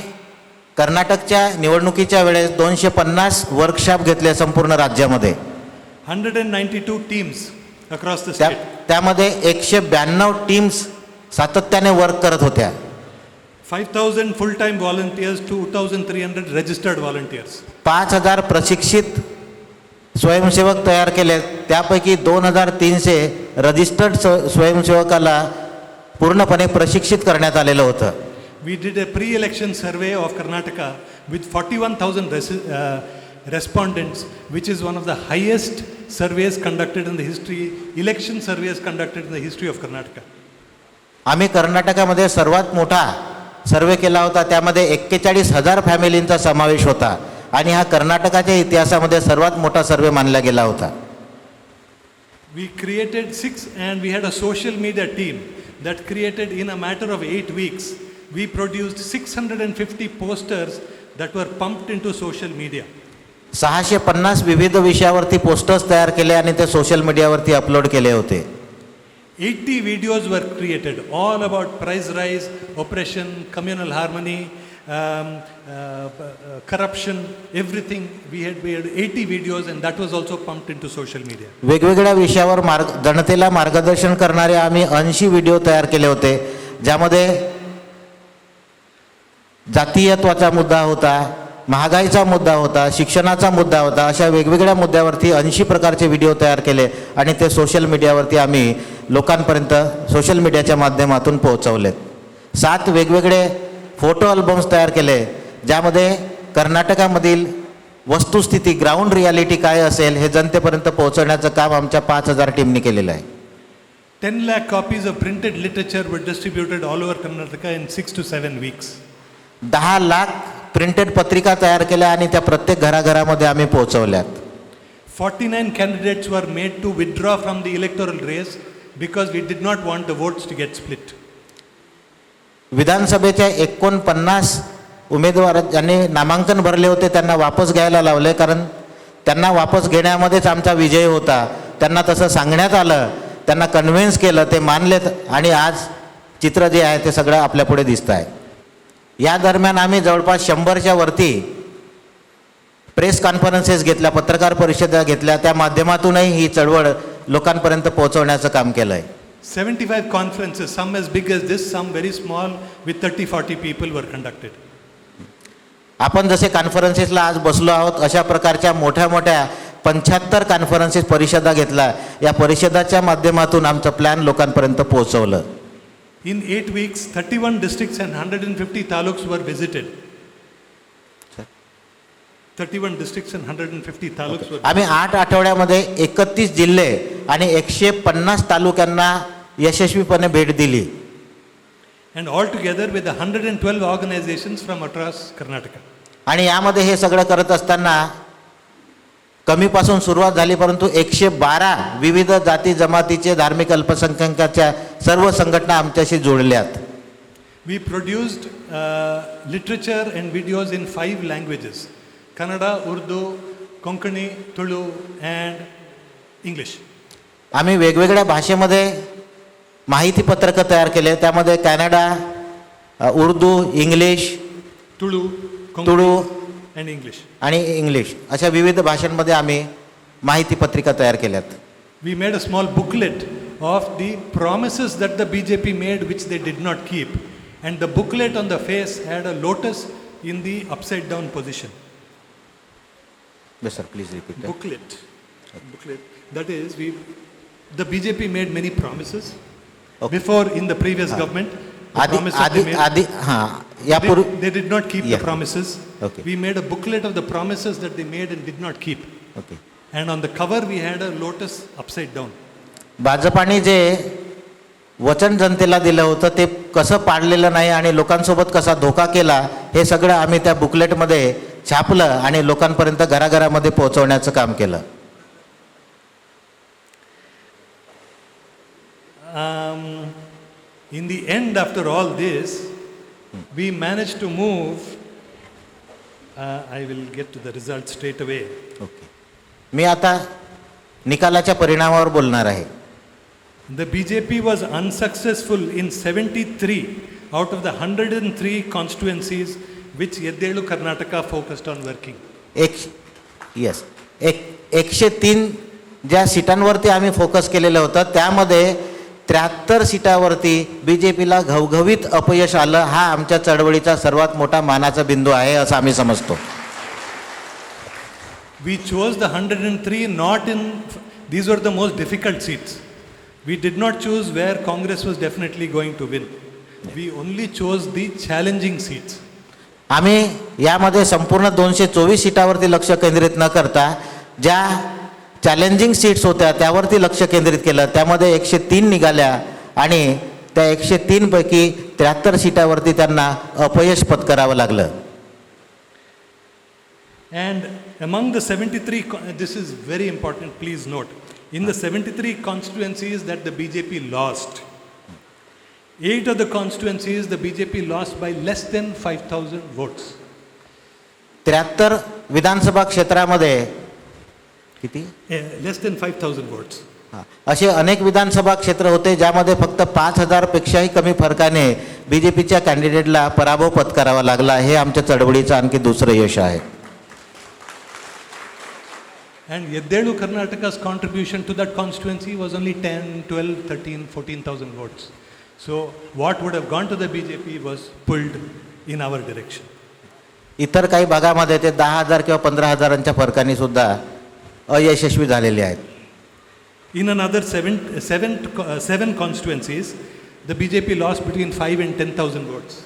कर्नाटकच्या निवडणुकीच्या वेळेस 250 वर्कशॉप घेतले संपूर्ण राज्यामध्ये. 192 teams across the त्या state, त्यामध्ये 192 टीम्स सातत्याने वर्क करत होत्या. 5,000 full-time volunteers, 2,300 registered volunteers. 5,000 प्रशिक्षित स्वयंसेवक तयार केले, त्यापैकी 2,300 रजिस्टर्ड स्वयंसेवकाला पूर्णपणे प्रशिक्षित करण्यात आलेलं होतं. We did a pre-election survey of Karnataka with 41,000 respondents, which is one of the highest surveys conducted in the history, election surveys conducted in the history of Karnataka. आम्ही कर्नाटकामध्ये सर्वात मोठा सर्वे केला होता, त्यामध्ये 41,000 फॅमिलींचा समावेश होता आणि हा कर्नाटकाच्या इतिहासामध्ये सर्वात मोठा सर्वे मानला गेला होता. We created 6 and we had a social media team that created in a matter of 8 weeks. We produced 650 posters that were pumped into social media. 650 विविध विषयावरती पोस्टर्स तयार केले आणि ते सोशल मीडियावरती अपलोड केले होते. 80 videos were created, all about price rise, oppression, communal harmony, corruption, everything. We had 80 videos and that was also pumped into social media. वेगवेगळ्या विषयावर जनतेला मार्गदर्शन करणारे आम्ही 80 व्हिडिओ तयार केले होते, ज्यामध्ये जातीयत्वाचा मुद्दा होता, महागाईचा मुद्दा होता, शिक्षणाचा मुद्दा होता. अशा वेगवेगळ्या मुद्द्यावरती 80 प्रकारचे व्हिडिओ तयार केले आणि ते सोशल मीडियावरती आम्ही लोकांपर्यंत सोशल मीडियाच्या माध्यमातून पोहोचवलेत. 7 वेगवेगळे फोटो अल्बम्स तयार केले, ज्यामध्ये कर्नाटकामधील वस्तुस्थिती, ग्राउंड रियालिटी काय असेल हे जनतेपर्यंत पोहोचवण्याचं काम आमच्या 5,000 टीमनी केलेलं आहे. 10 lakh copies of printed literature were distributed all over Karnataka in 6 to 7 weeks. 10 lakh printed पत्रिका तयार केल्या आणि त्या प्रत्येक घराघरामध्ये आम्ही पोहोचवल्यात. 49 candidates were made to withdraw from the electoral race because we did not want the votes to get split. विधानसभेच्या 49 उमेदवार ज्यांनी नामांकन भरले होते त्यांना वापस घ्यायला लावले, कारण त्यांना वापस घेण्यामध्येच आमचा विजय होता. त्यांना तसं सांगण्यात आलं, त्यांना कन्व्हिन्स केलं, ते मानलेत आणि आज चित्र जे आहे ते सगळं आपल्यापुढे दिसतं आहे. या दरम्यान आम्ही जवळपास 100च्या वरती प्रेस कॉन्फरन्सेस घेतल्या, पत्रकार परिषदा घेतल्या, त्या माध्यमातूनही ही चळवळ लोकांपर्यंत पोहोचवण्याचं काम केलं आहे. 75 conferences, some as big as this, some very small, with 30-40 people were conducted. आपण जसे कॉन्फरन्सेसला आज बसलो आहोत, अशा प्रकारच्या मोठ्या मोठ्या 75 कॉन्फरन्सेस परिषदा घेतल्या. या परिषदाच्या माध्यमातून आमचं प्लॅन लोकांपर्यंत पोहोचवलं. In 8 weeks, 31 districts and 150 taluks were visited. 31 districts and 150 taluks were. आम्ही 8 आठवड्यामध्ये 31 जिल्हे आणि 150 तालुक्यांना यशस्वीपणे भेट दिली. And all together with 112 organizations from across Karnataka. आणि यामध्ये हे सगळं करत असताना कमीपासून सुरुवात झाली, परंतु 112 विविध जाती जमातीचे, धार्मिक अल्पसंख्याकाच्या सर्व संघटना आमच्याशी जोडल्यात. We produced literature and videos in 5 languages: Kannada, Urdu, Konkani, Tulu and English. आम्ही वेगवेगळ्या भाषेमध्ये माहिती पत्रकं तयार केले, त्यामध्ये Canada, Urdu, English, Tulu, Tulu Konkani and English. आणि इंग्लिश अशा विविध भाषांमध्ये आम्ही माहिती पत्रिका तयार केल्यात. We made a small booklet of the promises that the BJP made which they did not keep, and the booklet on the face had a lotus in the upside down position. Yes sir, please repeat that. Booklet. That is, the BJP made many promises Okay. before in the previous government. The आधी promises आधी they made, आधी हां यापूर्वी they did not keep the Yeah. promises. Okay. We made a booklet of the promises that they made and did not keep. Okay. And on the cover we had a lotus upside down. भाजपाने जे वचन जनतेला दिलं होतं ते कसं पाळलेलं नाही आणि लोकांसोबत कसा धोका केला हे सगळं आम्ही त्या बुकलेटमध्ये छापलं आणि लोकांपर्यंत घराघरामध्ये पोहोचवण्याचं काम केलं. In the end, after all this, we managed to move I will get to the result straight away. Okay. मी आता निकालाच्या परिणामावर बोलणार आहे. The BJP was unsuccessful in 73 out of the 103 constituencies which Yeddelu Karnataka focused on working. 103 ज्या सीटांवरती आम्ही फोकस केलेलं होतं त्यामध्ये 73 सीटावरती बी जे पीला घवघवीत अपयश आलं. हा आमच्या चळवळीचा सर्वात मोठा मानाचा बिंदू आहे असं आम्ही समजतो. We chose the 103 not in, these were the most difficult seats. We did not choose where Congress was definitely going to win. We only chose the challenging seats. आम्ही यामध्ये संपूर्ण 224 सीटावरती लक्ष केंद्रित न करता ज्या चॅलेंजिंग सीट्स होत्या त्यावरती लक्ष केंद्रित केलं. त्यामध्ये 103 निघाल्या आणि त्या 103 पैकी 73 सीटावरती त्यांना अपयश पत्करावं लागलं. And among the 73, this is very important, please note, in the 73 constituencies that the BJP lost, 8 of the constituencies the BJP lost by less than 5,000 votes. 73 विधानसभा क्षेत्रामध्ये किती Less than 5,000 votes. असे अनेक विधानसभा क्षेत्र होते ज्यामध्ये फक्त 5,000 पेक्षाही कमी फरकाने बीजेपीच्या कॅन्डिडेटला पराभव पत्करावा लागला. हे आमच्या चळवळीचं आणखी दुसरं यश आहे. And Yeddelu Karnataka's contribution to that constituency was only 10, 12, 13, 14,000 votes. So what would have gone to the BJP was pulled in our direction. इतर काही भागामध्ये ते 10,000 किंवा 15,000च्या फरकाने सुद्धा अयशस्वी झालेले आहेत. In another seven constituencies, the BJP lost between 5 and 10,000 votes.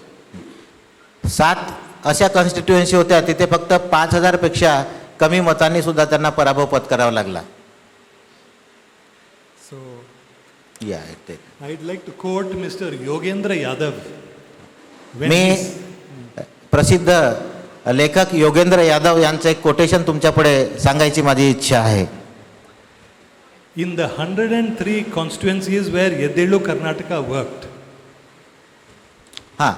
7 अशा कॉन्स्टिट्युएन्सी होत्या तिथे फक्त 5,000 पेक्षा कमी मतांनी सुद्धा त्यांना पराभव पत्करावा लागला. So या I'd like to quote Mr. Yogendra Yadav. When me he- प्रसिद्ध लेखक योगेंद्र यादव यांचं एक कोटेशन तुमच्यापुढे सांगायची माझी इच्छा आहे. In the 103 constituencies where Yeddelu Karnataka worked, हां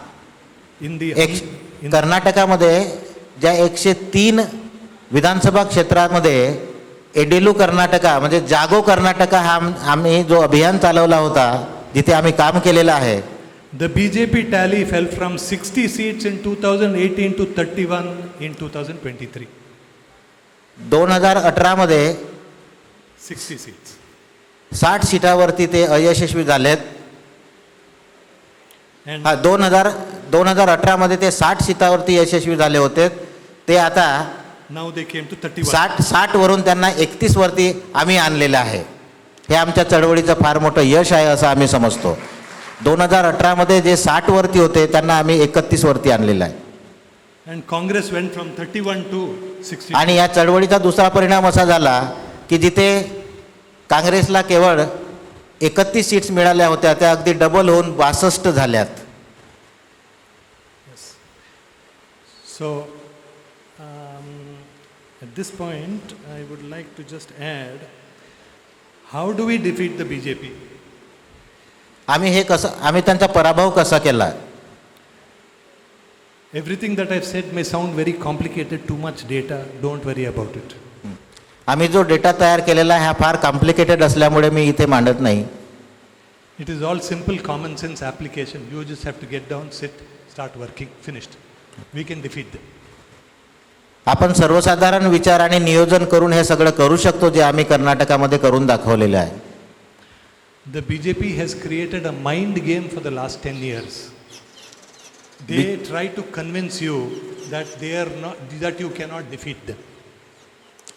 in the कर्नाटकामध्ये ज्या 103 विधानसभा क्षेत्रामध्ये एडेलू कर्नाटका म्हणजे जागो कर्नाटका हा आम्ही जो अभियान चालवला होता जिथे आम्ही काम केलेलं आहे. the BJP tally fell from 60 seats in 2018 to 31 in 2023. 2018 मध्ये 60 seats. 60 सीटावरती ते अयशस्वी झालेत. And हा 2018 मध्ये ते 60 सीटावरती यशस्वी झाले होते. ते आता now they came to 31. 60 वरून त्यांना 31 वरती आम्ही आणलेलं आहे. हे आमच्या चळवळीचं फार मोठं यश आहे असं आम्ही समजतो. 2018 मध्ये जे 60 वरती होते त्यांना आम्ही 31 वरती आणलेलं आहे. And Congress went from 31 to 60. आणि या चळवळीचा दुसरा परिणाम असा झाला की जिथे काँग्रेसला केवळ 31 सीट्स मिळाल्या होत्या त्या अगदी डबल होऊन 62 झाल्यात. So at this point I would like to just add, how do we defeat the BJP? आम्ही त्यांचा पराभव कसा केला. Everything that I've said may sound very complicated, too much data, don't worry about it. आम्ही जो डेटा तयार केलेला आहे हा फार कॉम्प्लिकेटेड असल्यामुळे मी इथे मांडत नाही. It is all simple common sense application. You just have to get down, sit, start working, finished. We can defeat them. आपण सर्वसाधारण विचार आणि नियोजन करून हे सगळं करू शकतो जे आम्ही कर्नाटकामध्ये करून दाखवलेले आहे. The BJP has created a mind game for the last 10 years. They try to convince you that that you cannot defeat them.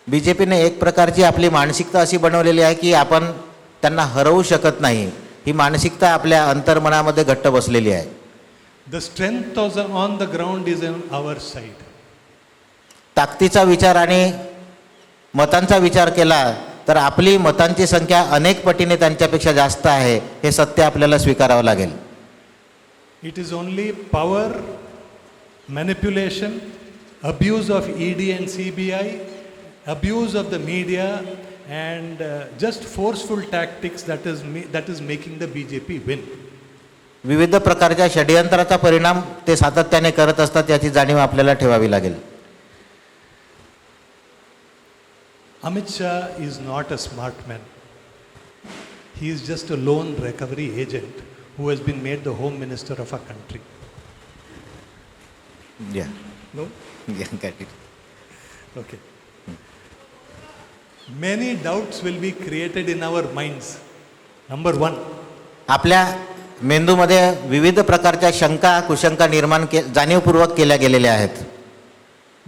बीजेपीने एक प्रकारची आपली मानसिकता अशी बनवलेली आहे की आपण त्यांना हरवू शकत नाही. ही मानसिकता आपल्या अंतर्मनामध्ये घट्ट बसलेली आहे. The strength on the ground is on our side. ताकदीचा विचार आणि मतांचा विचार केला तर आपली मतांची संख्या अनेक पटीने त्यांच्यापेक्षा जास्त आहे हे सत्य आपल्याला स्वीकारावं लागेल. It is only power, manipulation, abuse of ED and CBI, abuse of the media, and just forceful tactics that is making the BJP win. विविध प्रकारच्या षडयंत्राचा परिणाम ते सातत्याने करत असतात याची जाणीव आपल्याला ठेवावी लागेल. Amit Shah is not a smart man. He is just a lone recovery agent who has been made the home minister of our country. Yeah. No? Yeah, got it. Okay. Many doubts will be created in our minds. Number one, आपल्या मेंदूमध्ये विविध प्रकारच्या शंका कुशंका निर्माण जाणीवपूर्वक केल्या गेलेल्या आहेत.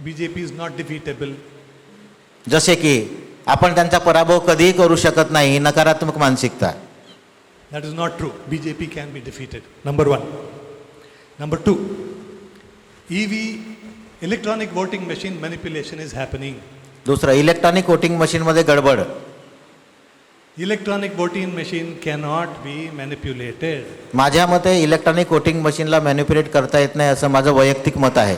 BJP is not defeatable. जसे की आपण त्यांचा पराभव कधीही करू शकत नाही, ही नकारात्मक मानसिकता. That is not true. BJP can be defeated. Number one. Number two, EV, electronic voting machine manipulation is happening. दुसरं, इलेक्ट्रॉनिक वोटिंग मशीनमध्ये गडबड. Electronic voting machine cannot be manipulated. माझ्या मते इलेक्ट्रॉनिक वोटिंग मशीनला मॅनिप्युलेट करता येत नाही असं माझं वैयक्तिक मत आहे.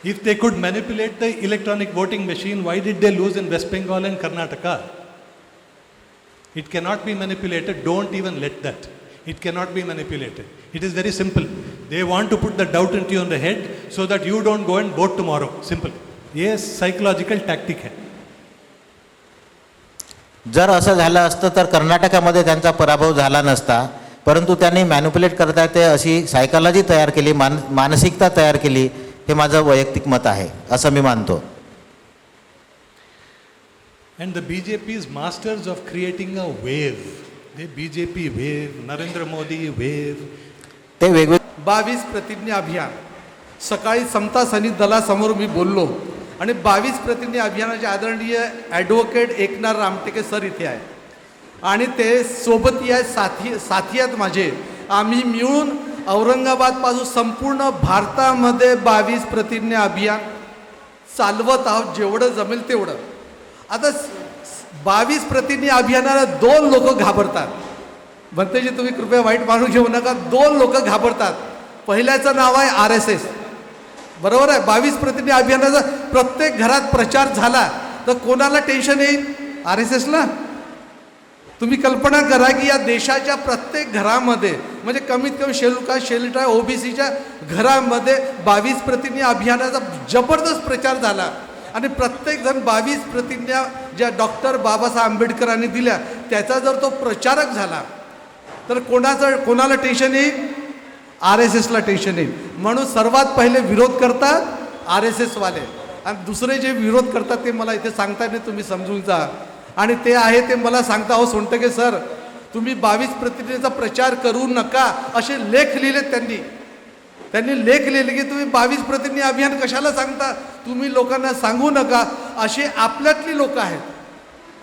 If they could manipulate the electronic voting machine, why did they lose in West Bengal and Karnataka? It cannot be manipulated. Don't even let that. It cannot be manipulated. It is very simple. They want to put the doubt into you on the head so that you don't go and vote tomorrow. Simple. Yes, psychological tactic है. जर असं झालं असतं तर कर्नाटकामध्ये त्यांचा पराभव झाला नसता, परंतु त्यांनी मॅनिप्युलेट करता ते अशी सायकॉलॉजी तयार केली, मानसिकता तयार केली. हे माझं वैयक्तिक मत आहे असं मी मानतो. And the BJP is masters of creating a wave. The BJP wave, Narendra Modi wave. ते वेगवेगळे 22 प्रतिज्ञा अभियान सकाळी समता सैनिक दलासमोर मी बोललो आणि 22 प्रतिज्ञा अभियानाचे आदरणीय ॲडव्होकेट एकनाथ रामटेके सर इथे आहे आणि ते सोबती आहेत, साथी आहेत माझे. आम्ही मिळून औरंगाबादपासून संपूर्ण भारतामध्ये 22 प्रतिज्ञा अभियान चालवत आहोत, जेवढं जमेल तेवढं. आता 22 प्रतिज्ञा अभियानाला 2 लोक घाबरतात. म्हणते जे तुम्ही कृपया वाईट मानून घेऊ नका, 2 लोक घाबरतात. पहिल्याचं नाव आहे RSS. बरोबर आहे. 22 प्रतिज्ञा अभियानाचा प्रत्येक घरात प्रचार झाला तर कोणाला टेन्शन येईल? RSSला. तुम्ही कल्पना करा की या देशाच्या प्रत्येक घरामध्ये म्हणजे कमीत कमी शेल्टर OBCच्या घरामध्ये 22 प्रतिज्ञा अभियानाचा जबरदस्त प्रचार झाला आणि प्रत्येकजण 22 प्रतिज्ञा ज्या डॉक्टर बाबासाहेब आंबेडकरांनी दिल्या त्याचा जर तो प्रचारक झाला तर कोणाला टेन्शन येईल? RSSला टेन्शन येईल. म्हणून सर्वात पहिले विरोध करतात RSSवाले आणि दुसरे जे विरोध करतात ते मला इथे सांगता नाही, तुम्ही समजून जा. आणि ते आहे ते मला सांगता, अहो सोनटके सर तुम्ही 22 प्रतिज्ञेचा प्रचार करू नका असे लेख लिहिले त्यांनी लेख लिहिले की तुम्ही 22 प्रतिज्ञा अभियान कशाला सांगता, तुम्ही लोकांना सांगू नका. असे आपल्यातली लोक आहेत,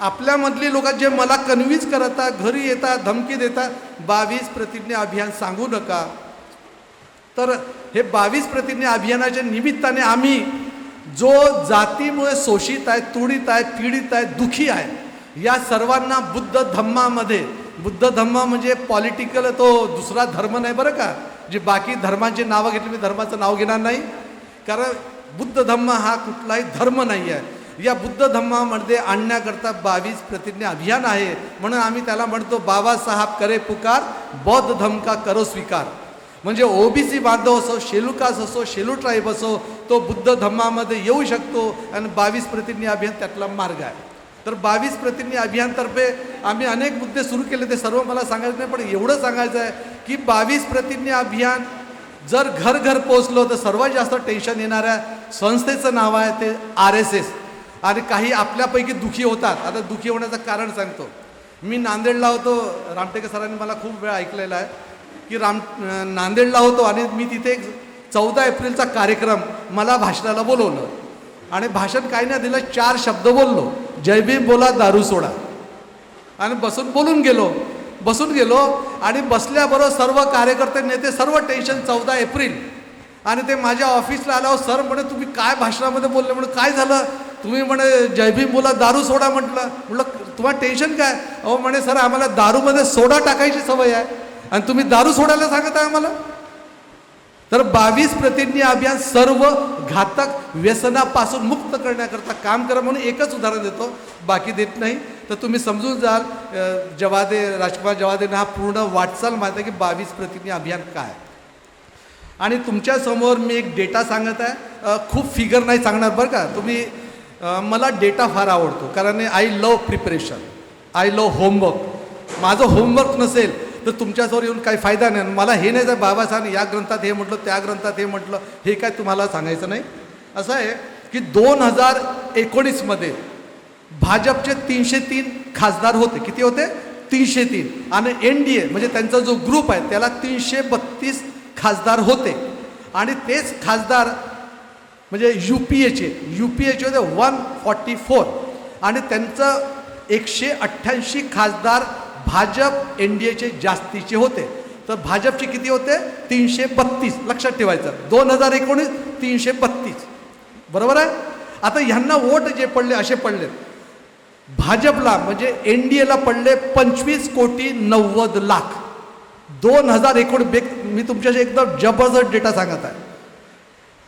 आपल्यामधली लोक जे मला कन्व्हिन्स करतात, घरी येतात, धमकी देतात, 22 प्रतिज्ञा अभियान सांगू नका. तर हे 22 प्रतिज्ञा अभियानाच्या निमित्ताने आम्ही जो जातीमुळे शोषित आहे, तुडित आहे, पीडित आहे, दुखी आहे, या सर्वांना बुद्ध धम्मा म्हणजे पॉलिटिकल तो दुसरा धर्म नाही बरं का, जे बाकी धर्मांचे नावं घेतली, मी धर्माचं नाव घेणार नाही, कारण बुद्ध धम्म हा कुठलाही धर्म नाही आहे. या बुद्ध धम्मामध्ये आणण्याकरता 22 प्रतिज्ञा अभियान आहे. म्हणून आम्ही त्याला म्हणतो बाबासाहेब करे पुकार, बौद्ध धम्म का करो स्वीकार. म्हणजे OBC बांधव असो, शेलुकास असो, शेलू ट्राईब असो, तो बुद्ध धम्मामध्ये येऊ शकतो आणि 22 प्रतिज्ञा अभियान त्यातला मार्ग आहे. तर 22 प्रतिज्ञा अभियानतर्फे आम्ही अनेक मुद्दे सुरू केले, ते सर्व मला सांगायचं नाही, पण एवढं सांगायचं आहे की 22 प्रतिज्ञा अभियान जर घर पोहोचलं तर सर्वात जास्त टेन्शन येणाऱ्या संस्थेचं नाव आहे ते RSS. आणि काही आपल्यापैकी दुखी होतात. आता दुखी होण्याचं कारण सांगतो. मी नांदेडला होतो, रामटेके सरांनी मला खूप वेळा ऐकलेला आहे की नांदेडला होतो आणि मी तिथे 14 एप्रिलचा कार्यक्रम मला भाषणाला बोलवलं आणि भाषण काही नाही दिलं, 4 शब्द बोललो, जय भीम बोला, दारू सोडा, आणि बोलून गेलो आणि बसल्याबरोबर सर्व कार्यकर्ते नेते सर्व टेन्शन. 14 एप्रिल आणि ते माझ्या ऑफिसला आल्यावर सर म्हणे तुम्ही काय भाषणामध्ये बोलले, म्हणून काय झालं, तुम्ही म्हणे जय भीम बोला, दारू सोडा म्हटलं तुम्हाला टेन्शन काय? अहो म्हणे सर आम्हाला दारूमध्ये सोडा टाकायची सवय आहे आणि तुम्ही दारू सोडायला सांगत आहे आम्हाला. तर 22 प्रतिज्ञा अभियान सर्व घातक व्यसनापासून मुक्त करण्याकरता काम करा. म्हणून एकच उदाहरण देतो, बाकी देत नाही, तर तुम्ही समजून जाल. राजकुमार जवादेने हा पूर्ण वाटचाल माहिती आहे की 22 प्रतिज्ञा अभियान काय. आणि तुमच्यासमोर मी एक डेटा सांगत आहे, खूप फिगर नाही सांगणार बरं का. तुम्ही मला डेटा फार आवडतो, कारण I love preparation, I love homework. माझं होमवर्क नसेल तर तुमच्यासमोर येऊन काही फायदा नाही. मला हे नाही जाय बाबासाहेब या ग्रंथात हे म्हटलं, त्या ग्रंथात हे म्हटलं, हे काय तुम्हाला सांगायचं नाही. असं आहे की 2019मध्ये भाजपचे 303 खासदार होते. किती होते? 303. आणि NDA म्हणजे त्यांचा जो ग्रुप आहे त्याला 332 खासदार होते. आणि तेच खासदार म्हणजे UPAचे होते 144. आणि त्यांचं 188 खासदार भाजप NDAचे जास्तीचे होते. तर भाजपचे किती होते? 332. लक्षात ठेवायचं. 2019 332. बरोबर आहे. आता ह्यांना वोट जे पडले असे पडले, भाजपला म्हणजे NDAला पडले 25,90,00,000. 2019 मी तुमच्याशी एकदम जबरदस्त डेटा सांगत आहे.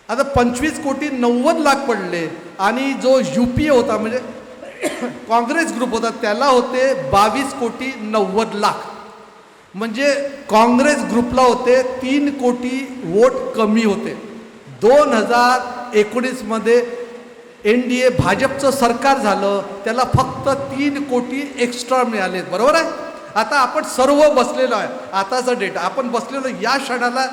आता 25,90,00,000 पडले. आणि जो UPA होता म्हणजे काँग्रेस ग्रुप होता त्याला होते 22,90,00,000. म्हणजे काँग्रेस ग्रुपला होते 3 कोटी वोट कमी होते. 2019मध्ये NDA भाजपचं सरकार झालं, त्याला फक्त 3 कोटी एक्स्ट्रा मिळाले. बरोबर आहे. आता आपण सर्व बसलेलो आहे, आताचा डेटा आपण बसलेलो या क्षणाला.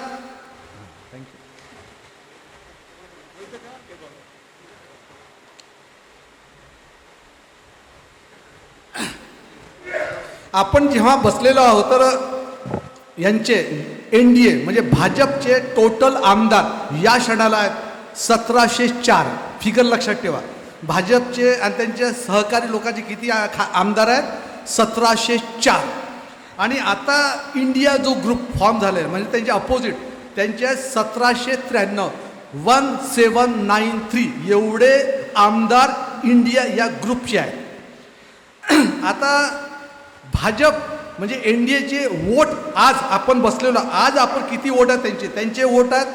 आपण जेव्हा बसलेलो आहोत तर यांचे NDA म्हणजे भाजपचे टोटल आमदार या क्षणाला आहेत 1704. फिगर लक्षात ठेवा. भाजपचे आणि त्यांच्या सहकारी लोकांचे किती आमदार आहेत? 1704. आणि आता इंडिया जो ग्रुप फॉर्म झाला आहे म्हणजे त्यांचे अपोजिट त्यांचे 1793. 1793 एवढे आमदार इंडिया या ग्रुपचे आहेत. आता भाजप म्हणजे NDAचे वोट आज आपण बसलेलो, आज आपण किती वोट आहेत त्यांचे वोट आहेत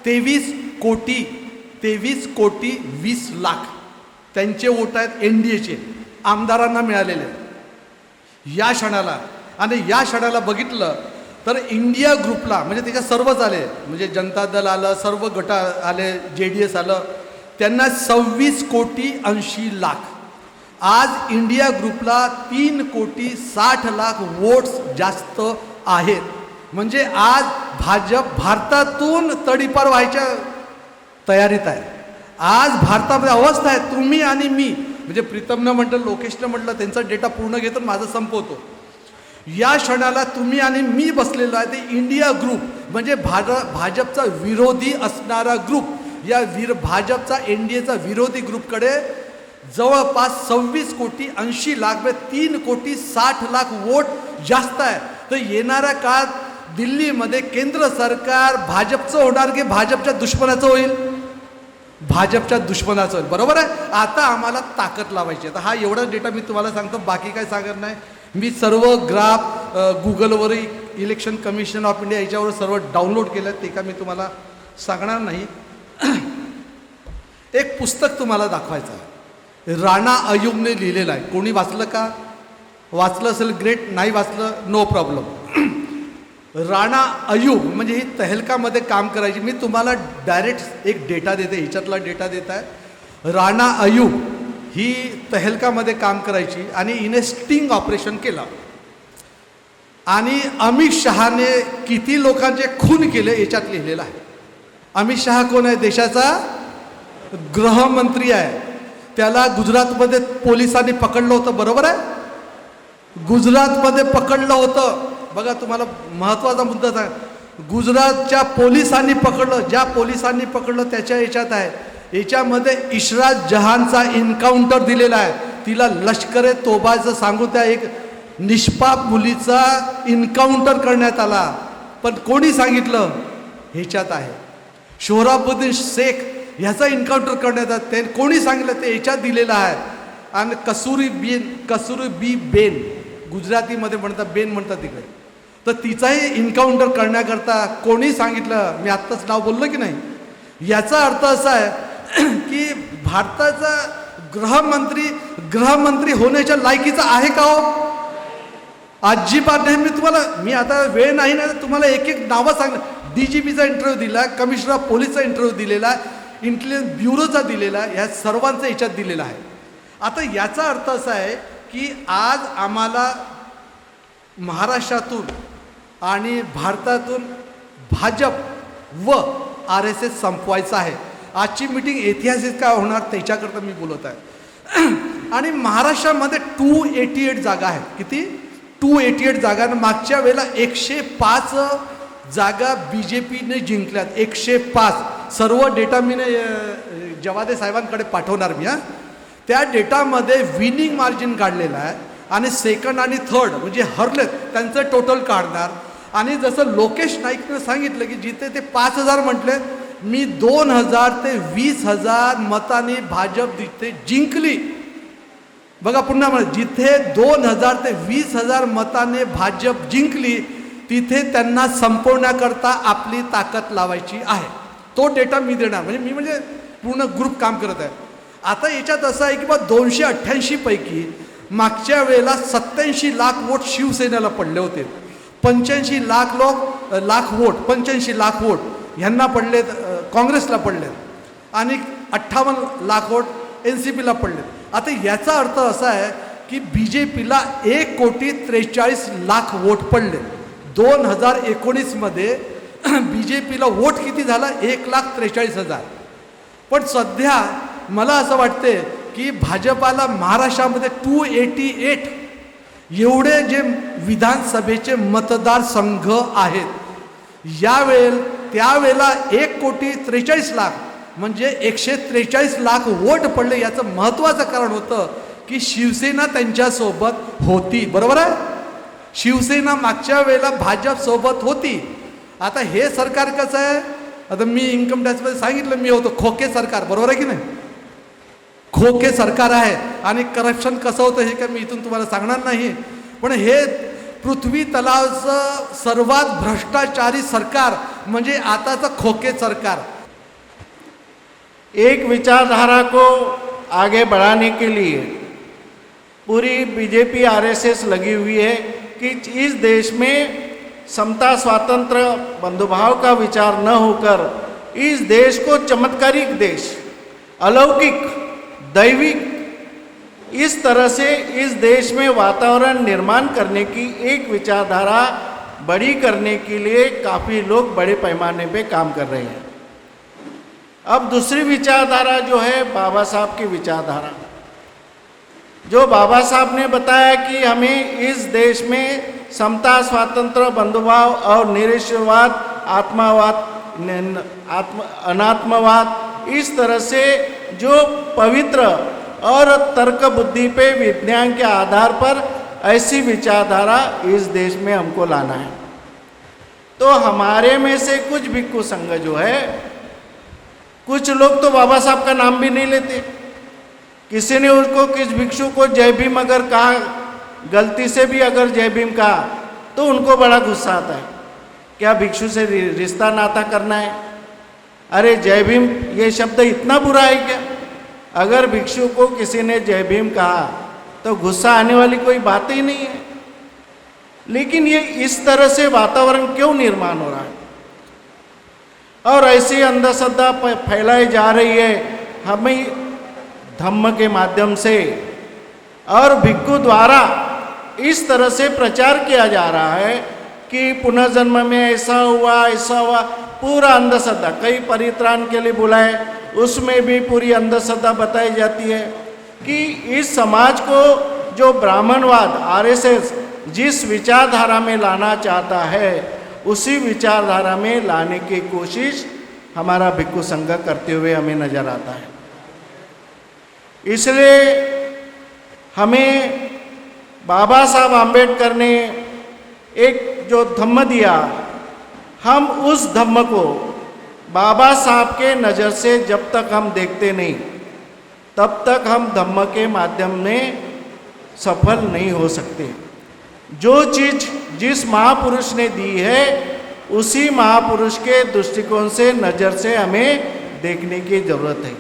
23 कोटी 20 लाख. त्यांचे वोट आहेत NDAचे आमदारांना मिळालेले या क्षणाला. आणि या क्षणाला बघितलं तर इंडिया ग्रुपला म्हणजे त्याच्या सर्वच आले, म्हणजे जनता दल आलं, सर्व गट आले, JDS आलं, त्यांना 26,80,00,000. आज इंडिया ग्रुपला 3,60,00,000 वोट्स जास्त आहेत. म्हणजे आज भाजप भारतातून तडीपार व्हायच्या तयारीत आहे. आज भारतामध्ये अवस्था आहे तुम्ही आणि मी म्हणजे प्रीतमनं म्हटलं, लोकेशनं म्हटलं, त्यांचा डेटा पूर्ण घेतो माझं संपवतो. या क्षणाला तुम्ही आणि मी बसलेलो आहे ते इंडिया ग्रुप म्हणजे भाजपचा विरोधी असणारा ग्रुप. या भाजपचा NDAचा विरोधी ग्रुपकडे जवळपास 26,80,00,000 म्हणजे 3,60,00,000 वोट जास्त आहे. तर येणाऱ्या काळात दिल्लीमध्ये केंद्र सरकार भाजपचं होणार की भाजपच्या दुश्मनाचं होईल? भाजपच्या दुश्मनाचं होईल. बरोबर आहे. आता आम्हाला ताकद लावायची. आता हा एवढा डेटा मी तुम्हाला सांगतो, बाकी काय सांगत नाही. मी सर्व ग्राफ गुगलवर इलेक्शन कमिशन ऑफ इंडिया याच्यावर सर्व डाउनलोड केलं, ते का मी तुम्हाला सांगणार नाही. एक पुस्तक तुम्हाला दाखवायचं आहे, राणा अयूबने लिहिलेलं आहे. कोणी वाचलं का? वाचलं असेल ग्रेट, नाही वाचलं नो प्रॉब्लेम. राणा अयूब म्हणजे ही तहलकामध्ये काम करायची. मी तुम्हाला डायरेक्ट एक डेटा देते, ह्याच्यातला डेटा देत आहे. राणा अयूब ही तहलकामध्ये काम करायची आणि हिने स्टिंग ऑपरेशन केलं. आणि अमित शहाने किती लोकांचे खून केले याच्यात लिहिलेलं आहे. अमित शहा कोण आहे? देशाचा गृहमंत्री आहे. त्याला गुजरातमध्ये पोलिसांनी पकडलं होतं. बरोबर आहे. गुजरातमध्ये पकडलं होतं. बघा तुम्हाला महत्त्वाचा मुद्दा सांग, गुजरातच्या पोलिसांनी पकडलं. ज्या पोलिसांनी पकडलं त्याच्या याच्यात आहे, याच्यामध्ये इशरात जहानचा एन्काउंटर दिलेला आहे. तिला लष्कर तोबाचं सांगू त्या एक निष्पाप मुलीचा एन्काउंटर करण्यात आला. पण कोणी सांगितलं? ह्याच्यात आहे. शोहराबुद्दीन शेख ह्याचा एन्काउंटर करण्यात आला. ते कोणी सांगितलं? ते याच्यात दिलेलं आहे. आणि कसुरी बेन गुजरातीमध्ये म्हणतात, बेन म्हणतात तिकडे. तर तिचाही एन्काउंटर करण्याकरता कोणी सांगितलं? मी आत्ताच नाव बोललो की नाही. याचा अर्थ असा आहे की भारताचा गृहमंत्री होण्याच्या लायकीचा आहे का हो? अजिबात नाही. मी आता वेळ नाही ना, तुम्हाला एक एक नावं सांगणार. DGPचा इंटरव्ह्यू दिला, कमिशनर ऑफ पोलीसचा इंटरव्ह्यू दिलेला. इंटेलिजन्स ब्युरोचा दिलेला आहे, ह्या सर्वांचा याच्यात दिलेला आहे. आता याचा अर्थ असा आहे की आज आम्हाला महाराष्ट्रातून आणि भारतातून भाजप व RSS संपवायचं आहे. आजची मीटिंग ऐतिहासिक काय होणार त्याच्याकरता मी बोलत आहे. आणि महाराष्ट्रामध्ये 288 जागा आहेत. किती? 288 जागा. मागच्या वेळेला 105 जागा BJPने जिंकल्यात. 105 सर्व डेटा मी जवादे साहेबांकडे पाठवणार मी. त्या डेटामध्ये विनिंग मार्जिन काढलेलं आहे आणि सेकंड आणि थर्ड म्हणजे हरलेत त्यांचं टोटल काढणार. आणि जसं लोकेश नाईकनं सांगितलं की जिथे ते 5,000 म्हटले, मी 2,000 ते 20,000 मतांनी भाजप तिथे जिंकली. बघा पुन्हा म्हणा, जिथे 2,000 ते 20,000 मताने भाजप जिंकली तिथे त्यांना संपवण्याकरता आपली ताकद लावायची आहे. तो डेटा मी देणार. म्हणजे पूर्ण ग्रुप काम करत आहे. आता याच्यात असं आहे की बा 288 पैकी मागच्या वेळेला 87 लाख वोट शिवसेनेला पडले होते. 85 लाख वोट ह्यांना पडलेत, काँग्रेसला पडलेत आणि 58 लाख वोट NCPला पडलेत. आता याचा अर्थ असा आहे की BJPला 1,43,00,000 वोट पडले. 2019मध्ये BJPला वोट किती झाला? 1,43,000. पण सध्या मला असं वाटते की भाजपाला महाराष्ट्रामध्ये 288 एवढे जे विधानसभेचे मतदारसंघ आहेत, त्यावेळेला 1,43,00,000 म्हणजे 143 लाख वोट पडले. याचं महत्त्वाचं कारण होतं की शिवसेना त्यांच्यासोबत होती. बरोबर आहे? शिवसेना मागच्या वेळेला भाजप सोबत होती. आता हे सरकार कसं आहे? आता मी इन्कम टॅक्समध्ये सांगितलं, मी होतो खोके सरकार. बरोबर आहे की नाही? खोके सरकार आहे. आणि करप्शन कसं होतं हे काय मी इथून तुम्हाला सांगणार नाही. पण हे पृथ्वी तलावचं सर्वात भ्रष्टाचारी सरकार म्हणजे आताचं खोके सरकार. एक विचारधारा को आगे बढ़ाने के लिए पूरी बीजेपी RSS लगी हुई है कि इस देश में समता, स्वातंत्र, बंधुभाव का विचार न होकर इस देश को चमत्कारिक देश, अलौकिक, दैविक, इस तरह से इस देश में वातावरण निर्माण करने की एक विचारधारा बड़ी करने के लिए काफ़ी लोग बड़े पैमाने पे काम कर रहे हैं. अब दूसरी विचारधारा जो है बाबा साहब की विचारधारा, जो बाबा साहब ने बताया कि हमें इस देश में समता, स्वातंत्र, बंधुभाव और निरीश्वरवाद, अनात्मवाद, इस तरह से जो पवित्र और तर्क बुद्धि पे विज्ञान के आधार पर ऐसी विचारधारा इस देश में हमको लाना है. तो हमारे में से कुछ भिक्खु संघ जो है, कुछ लोग तो बाबा साहब का नाम भी नहीं लेते. किसी ने उसको, किस भिक्षु को जय भीम अगर कहा, गलती से भी अगर जय भीम कहा तो उनको बड़ा गुस्सा आता है. क्या भिक्षु से रिश्ता नाता करना है? अरे जय भीम ये शब्द इतना बुरा है क्या? अगर भिक्षु को किसी ने जय भीम कहा तो गुस्सा आने वाली कोई बात ही नहीं है. लेकिन ये इस तरह से वातावरण क्यों निर्माण हो रहा है और ऐसी अंधश्रद्धा फैलाई जा रही है? हमें धम्म के माध्यम से और भिक्षु द्वारा इस तरह से प्रचार किया जा रहा है कि पुनर्जन्म में ऐसा हुआ, पूरा अंधश्रद्धा. कई परित्राण के लिए बुलाए, उसमें भी पूरी अंधश्रद्धा बताई जाती है कि इस समाज को जो ब्राह्मणवाद RSS जिस विचारधारा में लाना चाहता है उसी विचारधारा में लाने की कोशिश हमारा भिक्षु संघ करते हुए हमें नजर आता है. इसलिए हमें बाबा साहब आम्बेडकर ने एक जो धम्म दिया, हम उस धम्म को बाबा साहब के नज़र से जब तक हम देखते नहीं तब तक हम धम्म के माध्यम में सफल नहीं हो सकते. जो चीज़ जिस महापुरुष ने दी है उसी महापुरुष के दृष्टिकोण से, नज़र से हमें देखने की ज़रूरत है.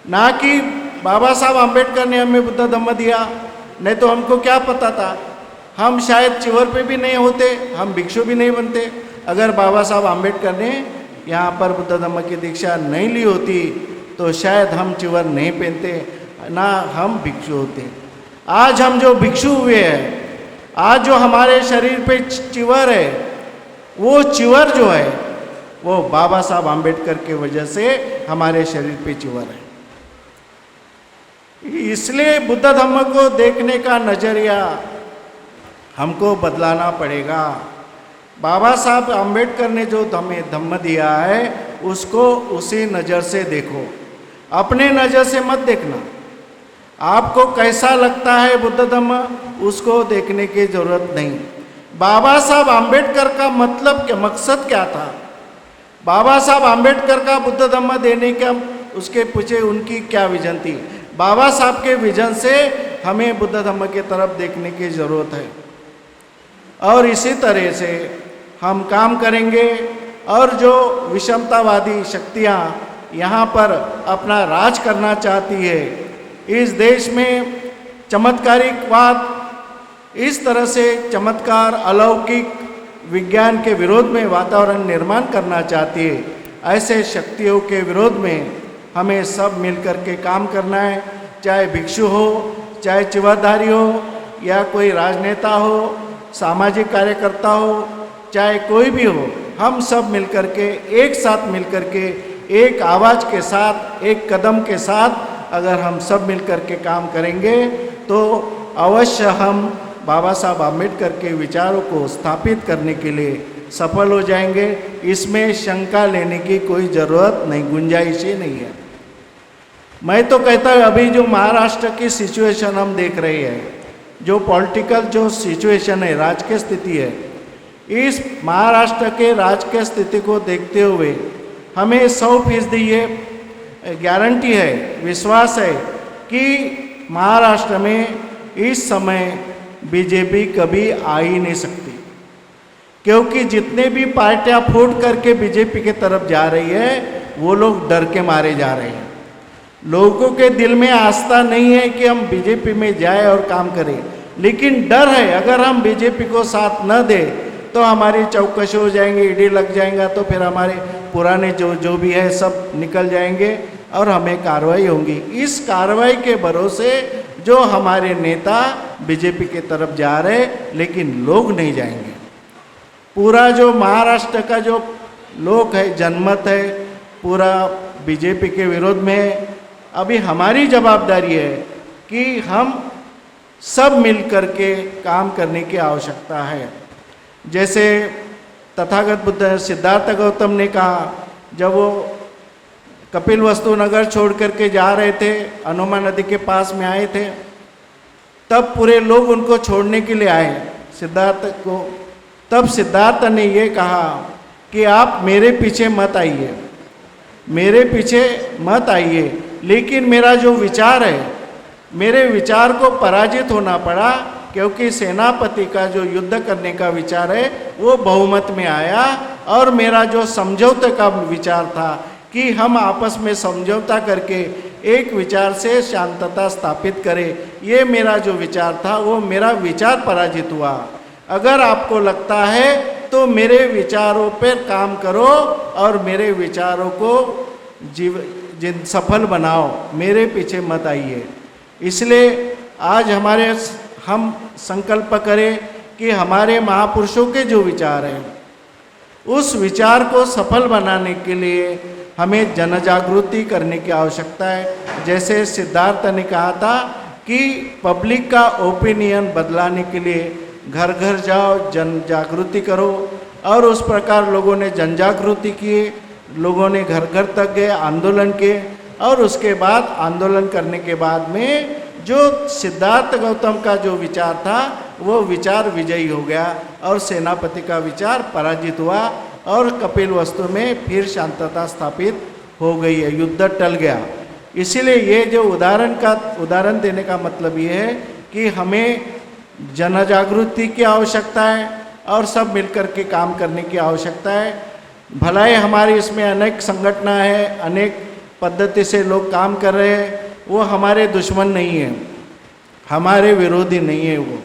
ना कि बाबा साहब आम्बेडकर ने हमें बुद्ध धम्म दिया, नहीं तो हमको क्या पता था, हम शायद चिवर पे भी नहीं होते, हम भिक्षु भी नहीं बनते अगर बाबा साहब आम्बेडकर ने यहाँ पर बुद्ध धम्म की दीक्षा नहीं ली होती तो शायद हम चिवर नहीं पहनते, ना हम भिक्षु होते। आज हम जो भिक्षु हुए हैं, आज जो हमारे शरीर पे चिवर है, वो चिवर जो है वो बाबा साहब आम्बेडकर की वजह से हमारे शरीर पे चिवर है। इसलिए बुद्ध धम्म को देखने का नज़रिया हमको बदलाना पड़ेगा। बाबा साहब आम्बेडकर ने जो हमें धम्म दिया है उसको उसी नज़र से देखो, अपने नज़र से मत देखना। आपको कैसा लगता है बुद्ध धम्म, उसको देखने की ज़रूरत नहीं। बाबा साहब आम्बेडकर का मतलब क्या, मकसद क्या था? बाबा साहब आम्बेडकर का बुद्ध धम्म देने का उसके पीछे उनकी क्या विजन थी? बाबा साहब के विजन से हमें बुद्ध धम्म की तरफ देखने की ज़रूरत है। और इसी तरह से हम काम करेंगे और जो विषमतावादी शक्तियाँ यहाँ पर अपना राज करना चाहती है, इस देश में चमत्कारिकवाद, इस तरह से चमत्कार, अलौकिक विज्ञान के विरोध में वातावरण निर्माण करना चाहती है, ऐसे शक्तियों के विरोध में हमें सब मिलकर के काम करना है। चाहे भिक्षु हो, चाहे चिवरधारी हो, या कोई राजनेता हो, सामाजिक कार्यकर्ता हो, चाहे कोई भी हो, हम सब मिलकर के एक साथ मिलकर के एक आवाज़ के साथ, एक कदम के साथ अगर हम सब मिलकर के काम करेंगे तो अवश्य हम बाबा साहब आम्बेडकर के विचारों को स्थापित करने के लिए सफल हो जाएंगे। इसमें शंका लेने की कोई ज़रूरत नहीं, गुंजाइश ही नहीं है। मैं तो कहता हूँ अभी जो महाराष्ट्र की सिचुएशन हम देख रहे हैं, जो पॉलिटिकल जो सिचुएशन है, राजकीय स्थिति है, इस महाराष्ट्र के राजकीय स्थिति को देखते हुए हमें 100% ये गारंटी है, विश्वास है कि महाराष्ट्र में इस समय बीजेपी कभी आ ही नहीं सकती, क्योंकि जितने भी पार्टियां फूट करके बीजेपी के तरफ जा रही है वो लोग डर के मारे जा रहे हैं। लोगों के दिल में आस्था नहीं है कि हम बीजेपी में जाए और काम करें, लेकिन डर है अगर हम बीजेपी को साथ न दें तो हमारी चौकशी हो जाएंगे, ईडी लग जाएगा, तो फिर हमारे पुराने जो भी है सब निकल जाएंगे और हमें कार्रवाई होगी। इस कार्रवाई के भरोसे जो हमारे नेता बीजेपी के तरफ जा रहे, लेकिन लोग नहीं जाएंगे। पूरा जो महाराष्ट्र का जो लोग है, जनमत है, पूरा बीजेपी के विरोध में है। अभी हमारी जवाबदारी है कि हम सब मिल करके काम करने की आवश्यकता है। जैसे तथागत बुद्ध सिद्धार्थ गौतम ने कहा, जब वो कपिलवस्तु नगर छोड़ करके जा रहे थे, हनुमान नदी के पास में आए थे, तब पूरे लोग उनको छोड़ने के लिए आए सिद्धार्थ को। तब सिद्धार्थ ने ये कहा कि आप मेरे पीछे मत आइए, मेरे पीछे मत आइए, लेकिन मेरा जो विचार है, मेरे विचार को पराजित होना पड़ा, क्योंकि सेनापति का जो युद्ध करने का विचार है वो बहुमत में आया, और मेरा जो समझौते का विचार था कि हम आपस में समझौता करके एक विचार से शांतता स्थापित करें, ये मेरा जो विचार था वो मेरा विचार पराजित हुआ। अगर आपको लगता है तो मेरे विचारों पर काम करो और मेरे विचारों को सफल बनाओ, मेरे पीछे मत आइए। इसलिए आज हम संकल्प करें कि हमारे महापुरुषों के जो विचार हैं, उस विचार को सफल बनाने के लिए हमें जन जागृति करने की आवश्यकता है। जैसे सिद्धार्थ ने कहा था कि पब्लिक का ओपिनियन बदलाने के लिए घर घर जाओ, जन जागृति करो, और उस प्रकार लोगों ने जन जागृति किए, लोगों ने घर घर तक गए, आंदोलन किए, और उसके बाद आंदोलन करने के बाद में जो सिद्धार्थ गौतम का जो विचार था वो विचार विजयी हो गया और सेनापति का विचार पराजित हुआ, और कपिलवस्तु में फिर शांतता स्थापित हो गई है, युद्ध टल गया। इसीलिए ये जो उदाहरण देने का मतलब ये है कि हमें जन जागृति की आवश्यकता है और सब मिलकर के काम करने की आवश्यकता है। भलाई हमारी इसमें अनेक संगठन है, अनेक पद्धति से लोग काम कर रहे हैं, वो हमारे दुश्मन नहीं है, हमारे विरोधी नहीं है। वो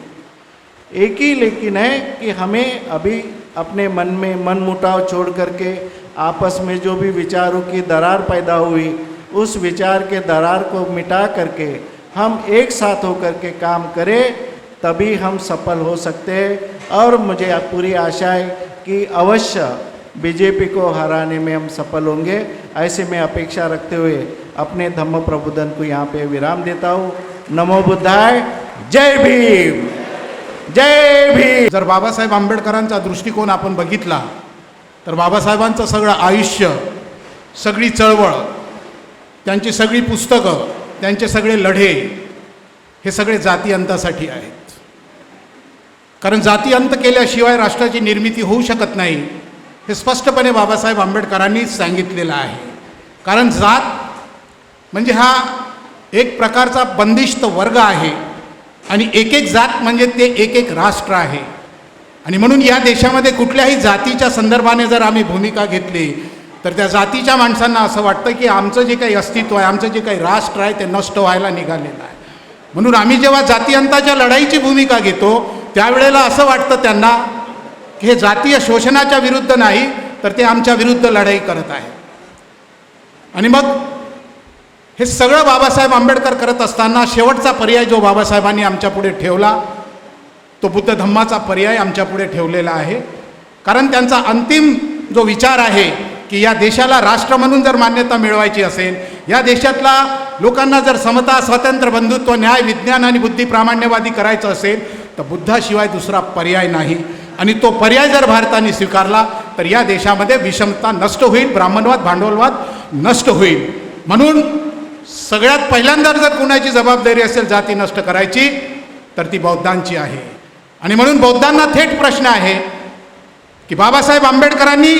एक ही लेकिन है कि हमें अभी अपने मन में मन मुटाव छोड़ करके आपस में जो भी विचारों की दरार पैदा हुई, उस विचार के दरार को मिटा करके हम एक साथ होकर के काम करें, तभी हम सफल हो सकते हैं। और मुझे पूरी आशा है कि अवश्य बीजेपी को हराने में हम सफल होंगे। ऐसे में अपेक्षा रखते हुए अपने धम्म प्रबोधन को यहाँ पे विराम देता हूँ। नमो बुद्धाय, जय भीम, जय भीम। जर बाबासाहेब आंबेडकरांचा दृष्टिकोन आपण बघितला तर बाबासाहेबांचं सगळं आयुष्य, सगळी चळवळ, त्यांची सगळी पुस्तकं, त्यांचे सगळे लढे हे सगळे जाती अंतासाठी आहेत. कारण जाती अंत केल्याशिवाय राष्ट्राची निर्मिती होऊ शकत नाही, हे स्पष्टपणे बाबासाहेब आंबेडकरांनी सांगितलेलं आहे. कारण जात म्हणजे हा एक प्रकारचा बंदिष्ट वर्ग आहे आणि एक एक जात म्हणजे ते एक एक राष्ट्र आहे. आणि म्हणून या देशामध्ये कुठल्याही जातीच्या संदर्भाने जर आम्ही भूमिका घेतली तर त्या जातीच्या माणसांना असं वाटतं की आमचं जे काही अस्तित्व आहे, आमचं जे काही राष्ट्र आहे ते नष्ट व्हायला निघालेलं आहे. म्हणून आम्ही जेव्हा जातीअंताच्या लढाईची भूमिका घेतो त्यावेळेला असं वाटतं त्यांना की हे जातीय शोषणाच्या विरुद्ध नाही तर ते आमच्या विरुद्ध लढाई करत आहे. आणि मग हे सगळं बाबासाहेब आंबेडकर करत असताना शेवटचा पर्याय जो बाबासाहेबांनी आमच्या पुढे ठेवला तो बुद्ध धम्माचा पर्याय आमच्या पुढे ठेवलेला आहे. कारण त्यांचा अंतिम जो विचार आहे की या देशाला राष्ट्र म्हणून जर मान्यता मिळवायची असेल, या देशातला लोकांना जर समता, स्वातंत्र्य, बंधुत्व, न्याय, विज्ञान आणि बुद्धी प्रामाण्यवादी करायचं असेल तर बुद्धाशिवाय दुसरा पर्याय नाही. आणि तो पर्याय जर भारताने स्वीकारला तर या देशामध्ये विषमता नष्ट होईल, ब्राह्मणवाद, भांडवलवाद नष्ट होईल. म्हणून सगळ्यात पहिल्यांदा जर कुणाची जबाबदारी असेल जाती नष्ट करायची तर ती बौद्धांची आहे. आणि म्हणून बौद्धांना थेट प्रश्न आहे की बाबासाहेब आंबेडकरांनी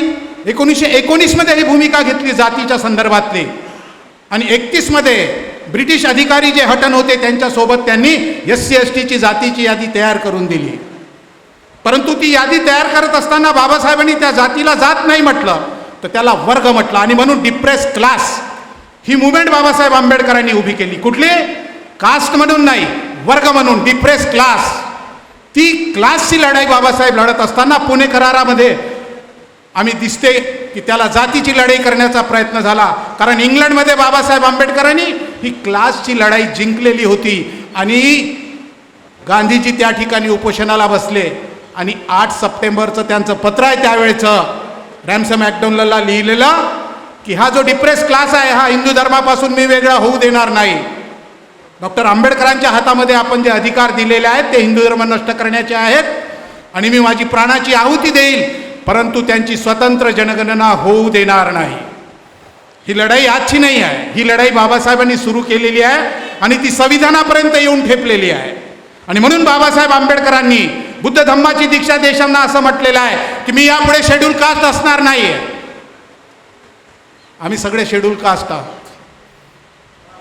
1919 मध्ये ही भूमिका घेतली जातीच्या संदर्भातली आणि 31 मध्ये ब्रिटिश अधिकारी जे हटन होते त्यांच्यासोबत त्यांनी SC ST ची जातीची यादी तयार करून दिली. परंतु ती यादी तयार करत असताना बाबासाहेबांनी त्या जातीला जात नाही म्हटलं तर त्याला वर्ग म्हटलं. आणि म्हणून डिप्रेस क्लास ही मुवमेंट बाबासाहेब आंबेडकरांनी उभी केली. कुठली? कास्ट म्हणून नाही, वर्ग म्हणून, डिप्रेस क्लास. ती क्लासची लढाई बाबासाहेब लढत असताना पुणे करारामध्ये आम्ही दिसते की त्याला जातीची लढाई करण्याचा प्रयत्न झाला. कारण इंग्लंडमध्ये बाबासाहेब आंबेडकरांनी ही क्लासची लढाई जिंकलेली होती आणि गांधीजी त्या ठिकाणी उपोषणाला बसले. आणि 8 सप्टेंबरचं त्यांचं पत्र आहे त्यावेळेचं, रॅमसे मॅकडोनलला लिहिलेलं की हा जो डिप्रेस क्लास आहे हा हिंदू धर्मापासून मी वेगळा होऊ देणार नाही. डॉक्टर आंबेडकरांच्या हातामध्ये आपण जे अधिकार दिलेले आहेत ते हिंदू धर्म नष्ट करण्याचे आहेत आणि मी माझी प्राणाची आहुती देईल, परंतु त्यांची स्वतंत्र जनगणना होऊ देणार नाही. ही लढाई आजची नाही आहे, ही लढाई बाबासाहेबांनी सुरू केलेली आहे आणि ती संविधानापर्यंत येऊन ठेपलेली आहे. आणि म्हणून बाबासाहेब आंबेडकरांनी बुद्ध धम्माची दीक्षा देशांना असं म्हटलेलं आहे की मी यापुढे शेड्यूल कास्ट असणार नाही. आम्ही सगळे शेड्यूल कास्ट आहोत.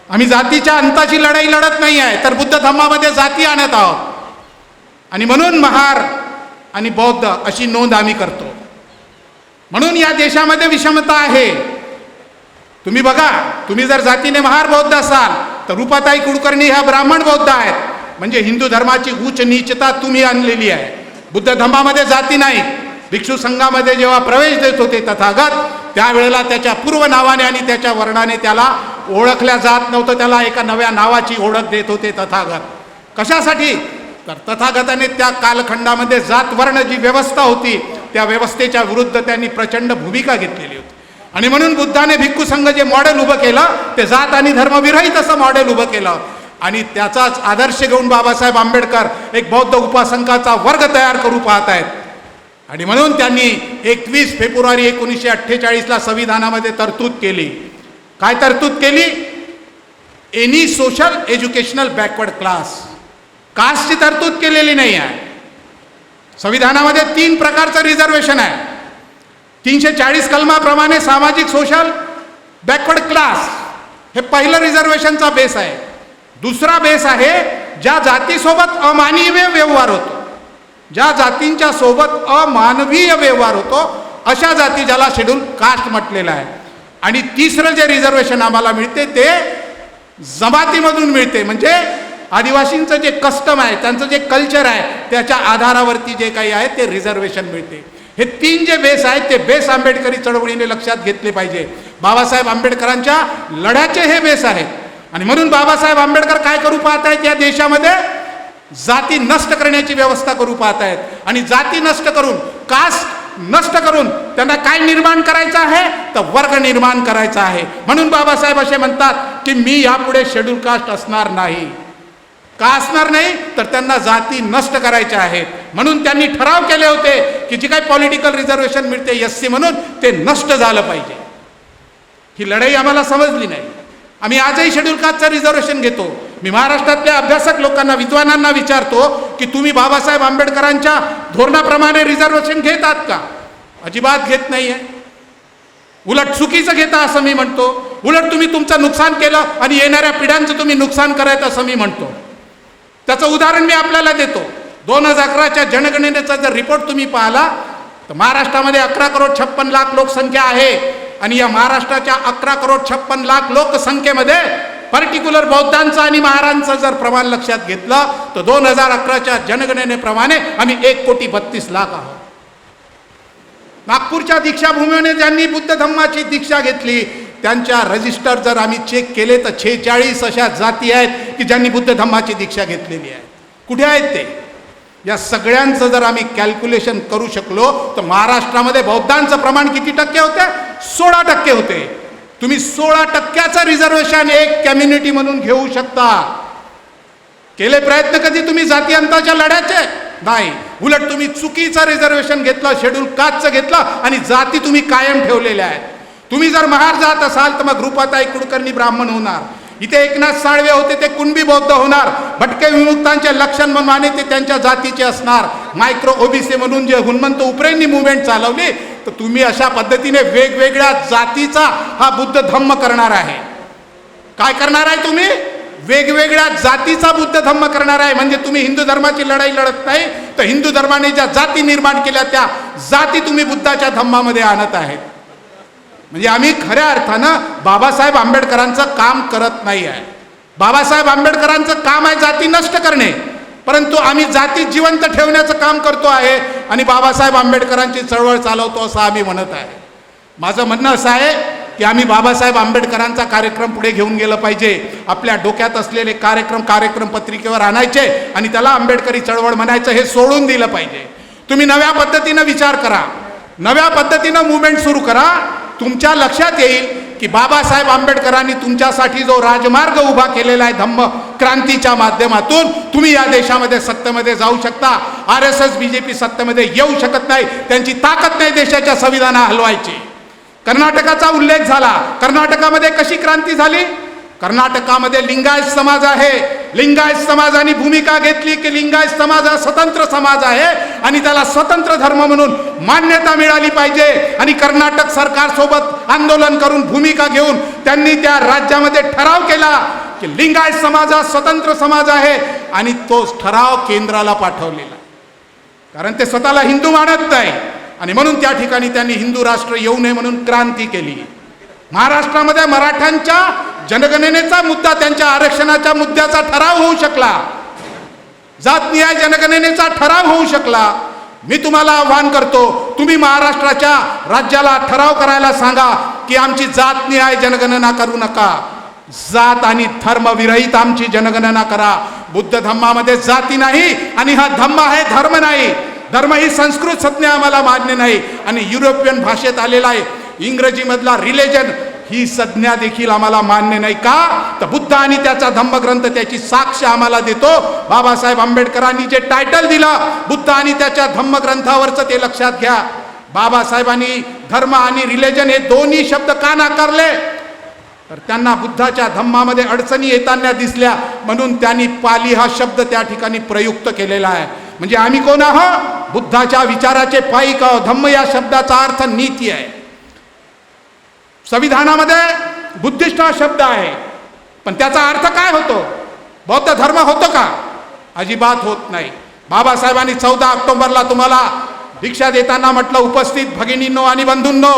आम्ही जातीच्या अंताची लढाई लढत नाही आहे तर बुद्ध धम्मामध्ये जाती आणत आहोत. आणि म्हणून महार आणि बौद्ध अशी नोंद आम्ही करतो. म्हणून या देशामध्ये विषमता आहे. तुम्ही बघा, तुम्ही जर जातीने महार बौद्ध असाल तर रूपाताई कुलकर्णी ह्या ब्राह्मण बौद्ध आहेत. म्हणजे हिंदू धर्माची उच्च नीचता तुम्ही आणलेली आहे. बुद्ध धम्मामध्ये जाती नाही. भिक्षू संघामध्ये जेव्हा प्रवेश देत होते तथागत त्यावेळेला त्याच्या पूर्व नावाने आणि त्याच्या वर्णाने त्याला ओळखल्या जात नव्हतं, त्याला एका नव्या नावाची ओळख देत होते तथागत. कशासाठी? तर तथागताने त्या कालखंडामध्ये जात वर्ण जी व्यवस्था होती त्या व्यवस्थेच्या विरुद्ध त्यांनी प्रचंड भूमिका घेतलेली होती. आणि म्हणून बुद्धाने भिक्खू संघ जे मॉडेल उभं केलं ते जात आणि धर्मविरहित असं मॉडेल उभं केलं. आणि त्याचाच आदर्श घेऊन बाबासाहेब आंबेडकर एक बौद्ध उपासकाचा वर्ग तयार करू पाहत आहेत. आणि म्हणून त्यांनी 21 फेब्रुवारी 1948ला संविधानामध्ये तरतूद केली. काय तरतूद केली? Any social educational backward class. कास्टची तरतूद केलेली नाही आहे. संविधानामध्ये 3 प्रकारचं रिझर्वेशन आहे. 340 कलमाप्रमाणे सामाजिक सोशल बॅकवर्ड क्लास हे पहिलं रिझर्वेशनचा बेस आहे. दुसरा बेस आहे ज्या जातीसोबत अमानवीय व्यवहार होतो, ज्या जातींच्या सोबत अमानवीय व्यवहार होतो अशा जाती ज्याला शेड्यूल कास्ट म्हटलेलं आहे. आणि तिसरं जे रिझर्वेशन आम्हाला मिळते ते जमातीमधून मिळते. म्हणजे आदिवासींचं जे कस्टम आहे, त्यांचं जे कल्चर आहे त्याच्या आधारावरती जे काही आहे ते रिझर्वेशन मिळते. हे 3 जे बेस आहेत ते बेस आंबेडकरी चळवळीने लक्षात घेतले पाहिजे. बाबासाहेब आंबेडकरांच्या लढ्याचे हे बेस आहेत. आणि म्हणून बाबासाहेब आंबेडकर काय करू पाहत आहेत या देशामध्ये? जाती नष्ट करण्याची व्यवस्था करू पाहत आहेत. आणि जाती नष्ट करून, कास्ट नष्ट करून त्यांना काय निर्माण करायचं आहे? तर वर्ग निर्माण करायचा आहे. म्हणून बाबासाहेब असे म्हणतात की मी यापुढे शेड्यूल कास्ट असणार नाही. का असणार नाही? तर त्यांना जाती नष्ट करायच्या आहेत. म्हणून त्यांनी ठराव केले होते की जी काही पॉलिटिकल रिझर्वेशन मिळते SC म्हणून, ते नष्ट झालं पाहिजे. ही लढाई आम्हाला समजली नाही. आम्ही आजही शेड्यूल कास्टचं रिझर्वेशन घेतो. मी महाराष्ट्रातल्या अभ्यासक लोकांना, विद्वानांना विचारतो की तुम्ही बाबासाहेब आंबेडकरांच्या धोरणाप्रमाणे रिझर्वेशन घेतात का? अजिबात घेत नाहीये. उलट चुकीचं घेता असं मी म्हणतो. उलट तुम्ही तुमचं नुकसान केलं आणि येणाऱ्या पिढ्यांचं तुम्ही नुकसान करायचं असं मी म्हणतो. त्याचं उदाहरण मी आपल्याला देतो. 2011च्या जनगणनेचा जर रिपोर्ट तुम्ही पाहिला तर महाराष्ट्रामध्ये 11,56,00,000 लोकसंख्या आहे. आणि या महाराष्ट्राच्या 11,56,00,000 लोकसंख्येमध्ये पर्टिक्युलर बौद्धांचं आणि महारांचं जर प्रमाण लक्षात घेतलं तर 2011च्या जनगणनेप्रमाणे आम्ही 1,32,00,000 आहोत. नागपूरच्या दीक्षाभूमीने ज्यांनी बुद्ध धम्माची दीक्षा घेतली त्यांच्या रजिस्टर जर आम्ही चेक केले तर 46 अशा जाती आहेत की ज्यांनी बुद्ध धम्माची दीक्षा घेतलेली आहे. कुठे आहेत ते? या सगळ्यांचं जर आम्ही कॅल्क्युलेशन करू शकलो तर महाराष्ट्रामध्ये बौद्धांचं प्रमाण किती टक्के होते? 16% होते. तुम्ही 16% रिझर्वेशन एक कम्युनिटी म्हणून घेऊ शकता. केले प्रयत्न कधी तुम्ही जातीअंताच्या लढ्याचे? नाही. उलट तुम्ही चुकीचं रिझर्वेशन घेतलं, शेड्यूल कास्टचं घेतलं आणि जाती तुम्ही कायम ठेवलेल्या आहेत. तुम्ही जर महार जात असाल तर मग रूपाताई कुलकर्णी ब्राह्मण होणार. इथे एकनाथ साळवे होते ते कुणबी बौद्ध होणार. भटके विमुक्तांचे लक्षण माने ते त्यांच्या जातीचे असणार. मायक्रो OBC म्हणून जे हनुमंत उपरेंनी मुवमेंट चालवली तर तुम्ही अशा पद्धतीने वेगवेगळ्या जातीचा हा बुद्ध धम्म करणार आहे. काय करणार आहे तुम्ही? वेगवेगळ्या जातीचा बुद्ध धम्म करणार आहे. म्हणजे तुम्ही हिंदू धर्माची लढाई लढत नाही तर हिंदू धर्माने ज्या जाती निर्माण केल्या त्या जाती तुम्ही बुद्धाच्या धम्मामध्ये आणत आहेत. म्हणजे आम्ही खऱ्या अर्थानं बाबासाहेब आंबेडकरांचं काम करत नाही आहे. बाबासाहेब आंबेडकरांचं काम आहे जाती नष्ट करणे, परंतु आम्ही जाती जिवंत ठेवण्याचं काम करतो आहे आणि बाबासाहेब आंबेडकरांची चळवळ चालवतो असं आम्ही म्हणत आहे. माझं म्हणणं असं आहे की आम्ही बाबासाहेब आंबेडकरांचा कार्यक्रम पुढे घेऊन गेलं पाहिजे. आपल्या डोक्यात असलेले कार्यक्रम पत्रिकेवर आणायचे आणि त्याला आंबेडकरी चळवळ म्हणायचं हे सोडून दिलं पाहिजे. तुम्ही नव्या पद्धतीनं विचार करा, नव्या पद्धतीनं मुवमेंट सुरू करा. तुमच्या लक्षात येईल की बाबासाहेब आंबेडकरांनी तुमच्यासाठी जो राजमार्ग उभा केलेला आहे धम्म क्रांतीच्या माध्यमातून, तुम्ही या देशामध्ये सत्तेमध्ये जाऊ शकता. RSS BJP सत्तेमध्ये येऊ शकत नाही. त्यांची ताकद नाही देशाच्या संविधाना हलवायची. कर्नाटकाचा उल्लेख झाला. कर्नाटकामध्ये कशी क्रांती झाली? कर्नाटकामध्ये लिंगायत समाज आहे. लिंगायत समाजाने भूमिका घेतली की लिंगायत समाज हा स्वतंत्र समाज आहे आणि त्याला स्वतंत्र धर्म म्हणून मान्यता मिळाली पाहिजे. आणि कर्नाटक सरकारसोबत आंदोलन करून भूमिका घेऊन त्यांनी त्या राज्यामध्ये ठराव केला की लिंगायत समाज हा स्वतंत्र समाज आहे आणि तो ठराव केंद्राला पाठवलेला. कारण ते स्वतःला हिंदू मानत नाही आणि म्हणून त्या ठिकाणी त्यांनी हिंदू राष्ट्र येऊ नये म्हणून क्रांती केली. महाराष्ट्रामध्ये मराठ्यांच्या जनगणनेचा मुद्दा, त्यांच्या आरक्षणाच्या मुद्द्याचा ठराव होऊ शकला. जातनिहाय जनगणनेचा ठराव होऊ शकला. मी तुम्हाला आव्हान करतो, तुम्ही महाराष्ट्राच्या राज्याला ठराव करायला सांगा की आमची जातनिहाय जनगणना करू नका, जात आणि धर्म विरहित आमची जनगणना करा. बुद्ध धम्मामध्ये जाती नाही आणि हा धम्म आहे धर्म नाही. धर्म ही संस्कृत संज्ञा आम्हाला मान्य नाही आणि युरोपियन भाषेत आलेला आहे इंग्रजीमधला रिलिजन ही संज्ञा देखील आम्हाला मान्य नाही. का? तर बुद्ध आणि त्याचा धम्मग्रंथ त्याची साक्ष आम्हाला देतो. बाबासाहेब आंबेडकरांनी जे टायटल दिलं बुद्ध आणि त्याच्या धम्मग्रंथावरचं ते लक्षात घ्या. बाबासाहेबांनी धर्म आणि रिलिजन हे दोन्ही शब्द का नाकारले? तर त्यांना बुद्धाच्या धम्मामध्ये अडचणी येताना दिसल्या म्हणून त्यांनी पाली हा शब्द त्या ठिकाणी प्रयुक्त केलेला आहे. म्हणजे आम्ही कोण आहोत? बुद्धाच्या विचाराचे पाईक आहोत. धम्म या शब्दाचा अर्थ नीती आहे. संविधानामध्ये बुद्धिस्ट हा शब्द आहे पण त्याचा अर्थ काय होतो? बौद्ध धर्म होतो का? अजिबात होत नाही. बाबासाहेबांनी 14 ऑक्टोबरला तुम्हाला दीक्षा देताना म्हटलं उपस्थित भगिनींनो आणि बंधूंनो,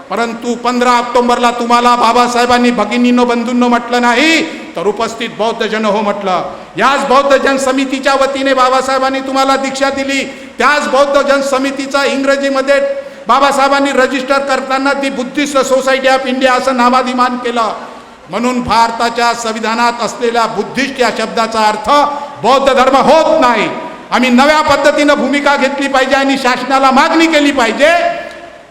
परंतु 15 ऑक्टोबरला तुम्हाला बाबासाहेबांनी भगिनींनो बंधूंनो म्हटलं नाही तर उपस्थित बौद्ध जन हो म्हटलं. याच बौद्ध जन समितीच्या वतीने बाबासाहेबांनी तुम्हाला दीक्षा दिली त्याच बौद्ध जन समितीचा इंग्रजीमध्ये बाबासाहेबांनी रजिस्टर करताना दी बुद्धिस्ट सोसायटी ऑफ इंडिया असं नामाभिमान केलं. म्हणून भारताच्या संविधानात असलेल्या बुद्धिस्ट या शब्दाचा अर्थ बौद्ध धर्म होत नाही. आम्ही नव्या पद्धतीनं भूमिका घेतली पाहिजे आणि शासनाला मागणी केली पाहिजे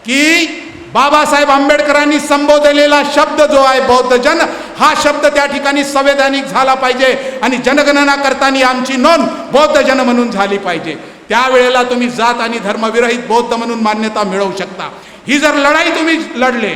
की बाबासाहेब आंबेडकरांनी संबोधलेला शब्द जो आहे बौद्ध जन, हा शब्द त्या ठिकाणी संवैधानिक झाला पाहिजे आणि जनगणना करताना आमची नोंद बौद्ध जन म्हणून झाली पाहिजे. त्यावेळेला तुम्ही जात आणि धर्मविरहित बौद्ध म्हणून मान्यता मिळवू शकता. ही जर लढाई तुम्ही लढले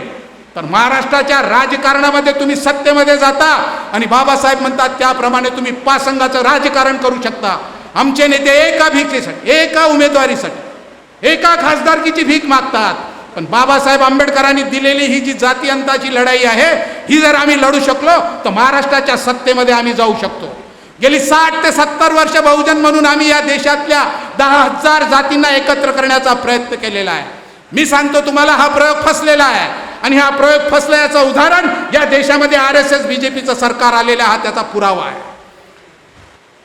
तर महाराष्ट्राच्या राजकारणामध्ये तुम्ही सत्तेमध्ये जाता आणि बाबासाहेब म्हणतात त्याप्रमाणे तुम्ही पासंगाचं राजकारण करू शकता. आमचे नेते एका भीकेसाठी, एका उमेदवारीसाठी, एका खासदारकीची भीक मागतात. पण बाबासाहेब आंबेडकरांनी दिलेली ही जी जाती अंताची लढाई आहे, ही जर आम्ही लढू शकलो तर महाराष्ट्राच्या सत्तेमध्ये आम्ही जाऊ शकतो. गेली 60 ते 70 वर्ष बहुजन म्हणून आम्ही या देशातल्या 10,000 जातींना एकत्र करण्याचा प्रयत्न केलेला आहे. मी सांगतो तुम्हाला, हा प्रयोग फसलेला आहे आणि हा प्रयोग फसल्याचं उदाहरण या देशामध्ये RSS BJPचं सरकार आलेलं हा त्याचा पुरावा आहे.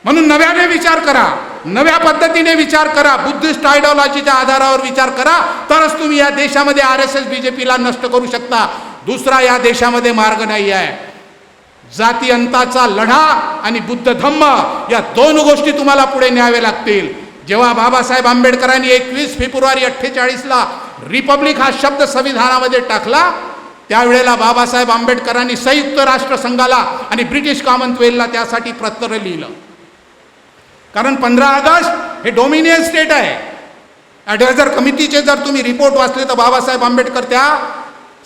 म्हणून नव्याने विचार करा, नव्या पद्धतीने विचार करा, बुद्धिस्ट आयडिओलॉजीच्या आधारावर विचार करा, तरच तुम्ही या देशामध्ये RSS BJPला नष्ट करू शकता. दुसरा या देशामध्ये मार्ग नाही आहे. जाती अंताचा लढा आणि बुद्ध धम्म या दोन गोष्टी तुम्हाला पुढे न्यावे लागतील. जेव्हा बाबासाहेब आंबेडकरांनी 21 फेब्रुवारी 48ला रिपब्लिक हा शब्द संविधानामध्ये टाकला, त्यावेळेला बाबासाहेब आंबेडकरांनी संयुक्त राष्ट्रसंघाला आणि ब्रिटिश कॉमनवेल्थला त्यासाठी पत्र लिहिलं. कारण 15 ऑगस्ट हे डोमिनियन स्टेट आहे. ॲडवायझर कमिटीचे जर तुम्ही रिपोर्ट वाचले तर बाबासाहेब आंबेडकर त्या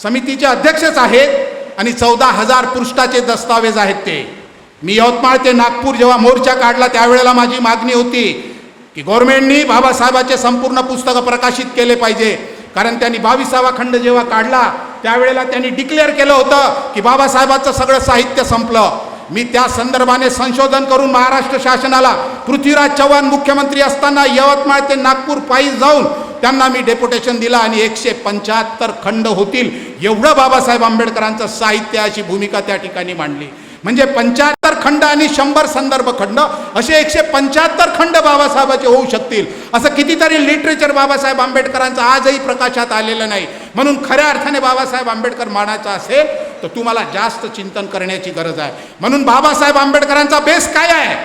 समितीचे अध्यक्षच आहेत आणि 14,000 पृष्ठाचे दस्तावेज आहेत ते. मी यवतमाळ ते नागपूर जेव्हा मोर्चा काढला त्यावेळेला माझी मागणी होती की गव्हर्नमेंटनी बाबासाहेबाचे संपूर्ण पुस्तकं प्रकाशित केले पाहिजे. कारण त्यांनी 22वा खंड जेव्हा काढला त्यावेळेला त्यांनी डिक्लेअर केलं होतं की बाबासाहेबांचं सगळं साहित्य संपलं. मी त्या संदर्भाने संशोधन करून महाराष्ट्र शासनाला पृथ्वीराज चव्हाण मुख्यमंत्री असताना यवतमाळ ते नागपूर पायी जाऊन त्यांना मी डेप्युटेशन दिलं आणि 175 खंड होतील एवढं बाबासाहेब आंबेडकरांचं साहित्य अशी भूमिका त्या ठिकाणी मांडली. म्हणजे 75 खंड आणि 100 संदर्भ खंड असे 175 खंड बाबासाहेबाचे होऊ शकतील. असं कितीतरी लिटरेचर बाबासाहेब आंबेडकरांचं आजही प्रकाशात आलेलं नाही. म्हणून खऱ्या अर्थाने बाबासाहेब आंबेडकर मानायचा असेल तर तुम्हाला जास्त चिंतन करण्याची गरज आहे. म्हणून बाबासाहेब आंबेडकरांचा बेस काय आहे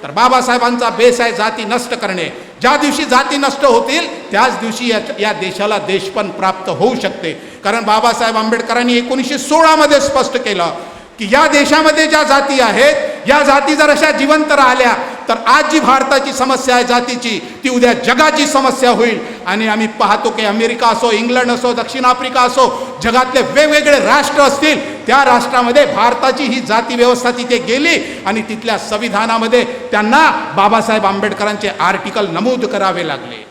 तर बाबासाहेबांचा बेस आहे जाती नष्ट करणे. ज्या दिवशी जाती नष्ट होतील त्याच दिवशी या देशाला देशपण प्राप्त होऊ शकते. कारण बाबासाहेब आंबेडकरांनी 1916 मध्ये स्पष्ट केलं की या देशामध्ये ज्या जाती आहेत या जाती जर अशा जिवंत राहिल्या तर आज जी भारताची समस्या आहे जातीची ती उद्या जगाची समस्या होईल. आणि आम्ही पाहतो की अमेरिका असो, इंग्लंड असो, दक्षिण आफ्रिका असो, जगातले वेगवेगळे राष्ट्र असतील त्या राष्ट्रामध्ये भारताची ही जाती व्यवस्था तिथे गेली आणि तिथल्या संविधानामध्ये त्यांना बाबासाहेब आंबेडकरांचे आर्टिकल नमूद करावे लागले.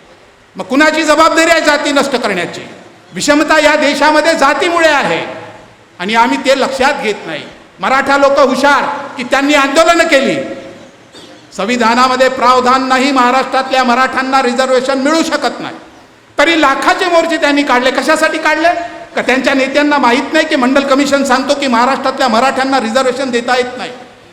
मग कुणाची जबाबदारी आहे जाती नष्ट करण्याची? विषमता या देशामध्ये जातीमुळे आहे आणि आम्ही ते लक्षात घेत नाही. मराठा लोक हुशार की त्यांनी आंदोलनं केली. संविधानामध्ये प्रावधान नाही महाराष्ट्रातल्या मराठ्यांना रिझर्वेशन मिळू शकत नाही, तरी लाखाचे मोर्चे त्यांनी काढले. कशासाठी काढले? का त्यांच्या नेत्यांना माहीत नाही की मंडल कमिशन सांगतो की महाराष्ट्रातल्या मराठ्यांना रिझर्वेशन देता येत नाही.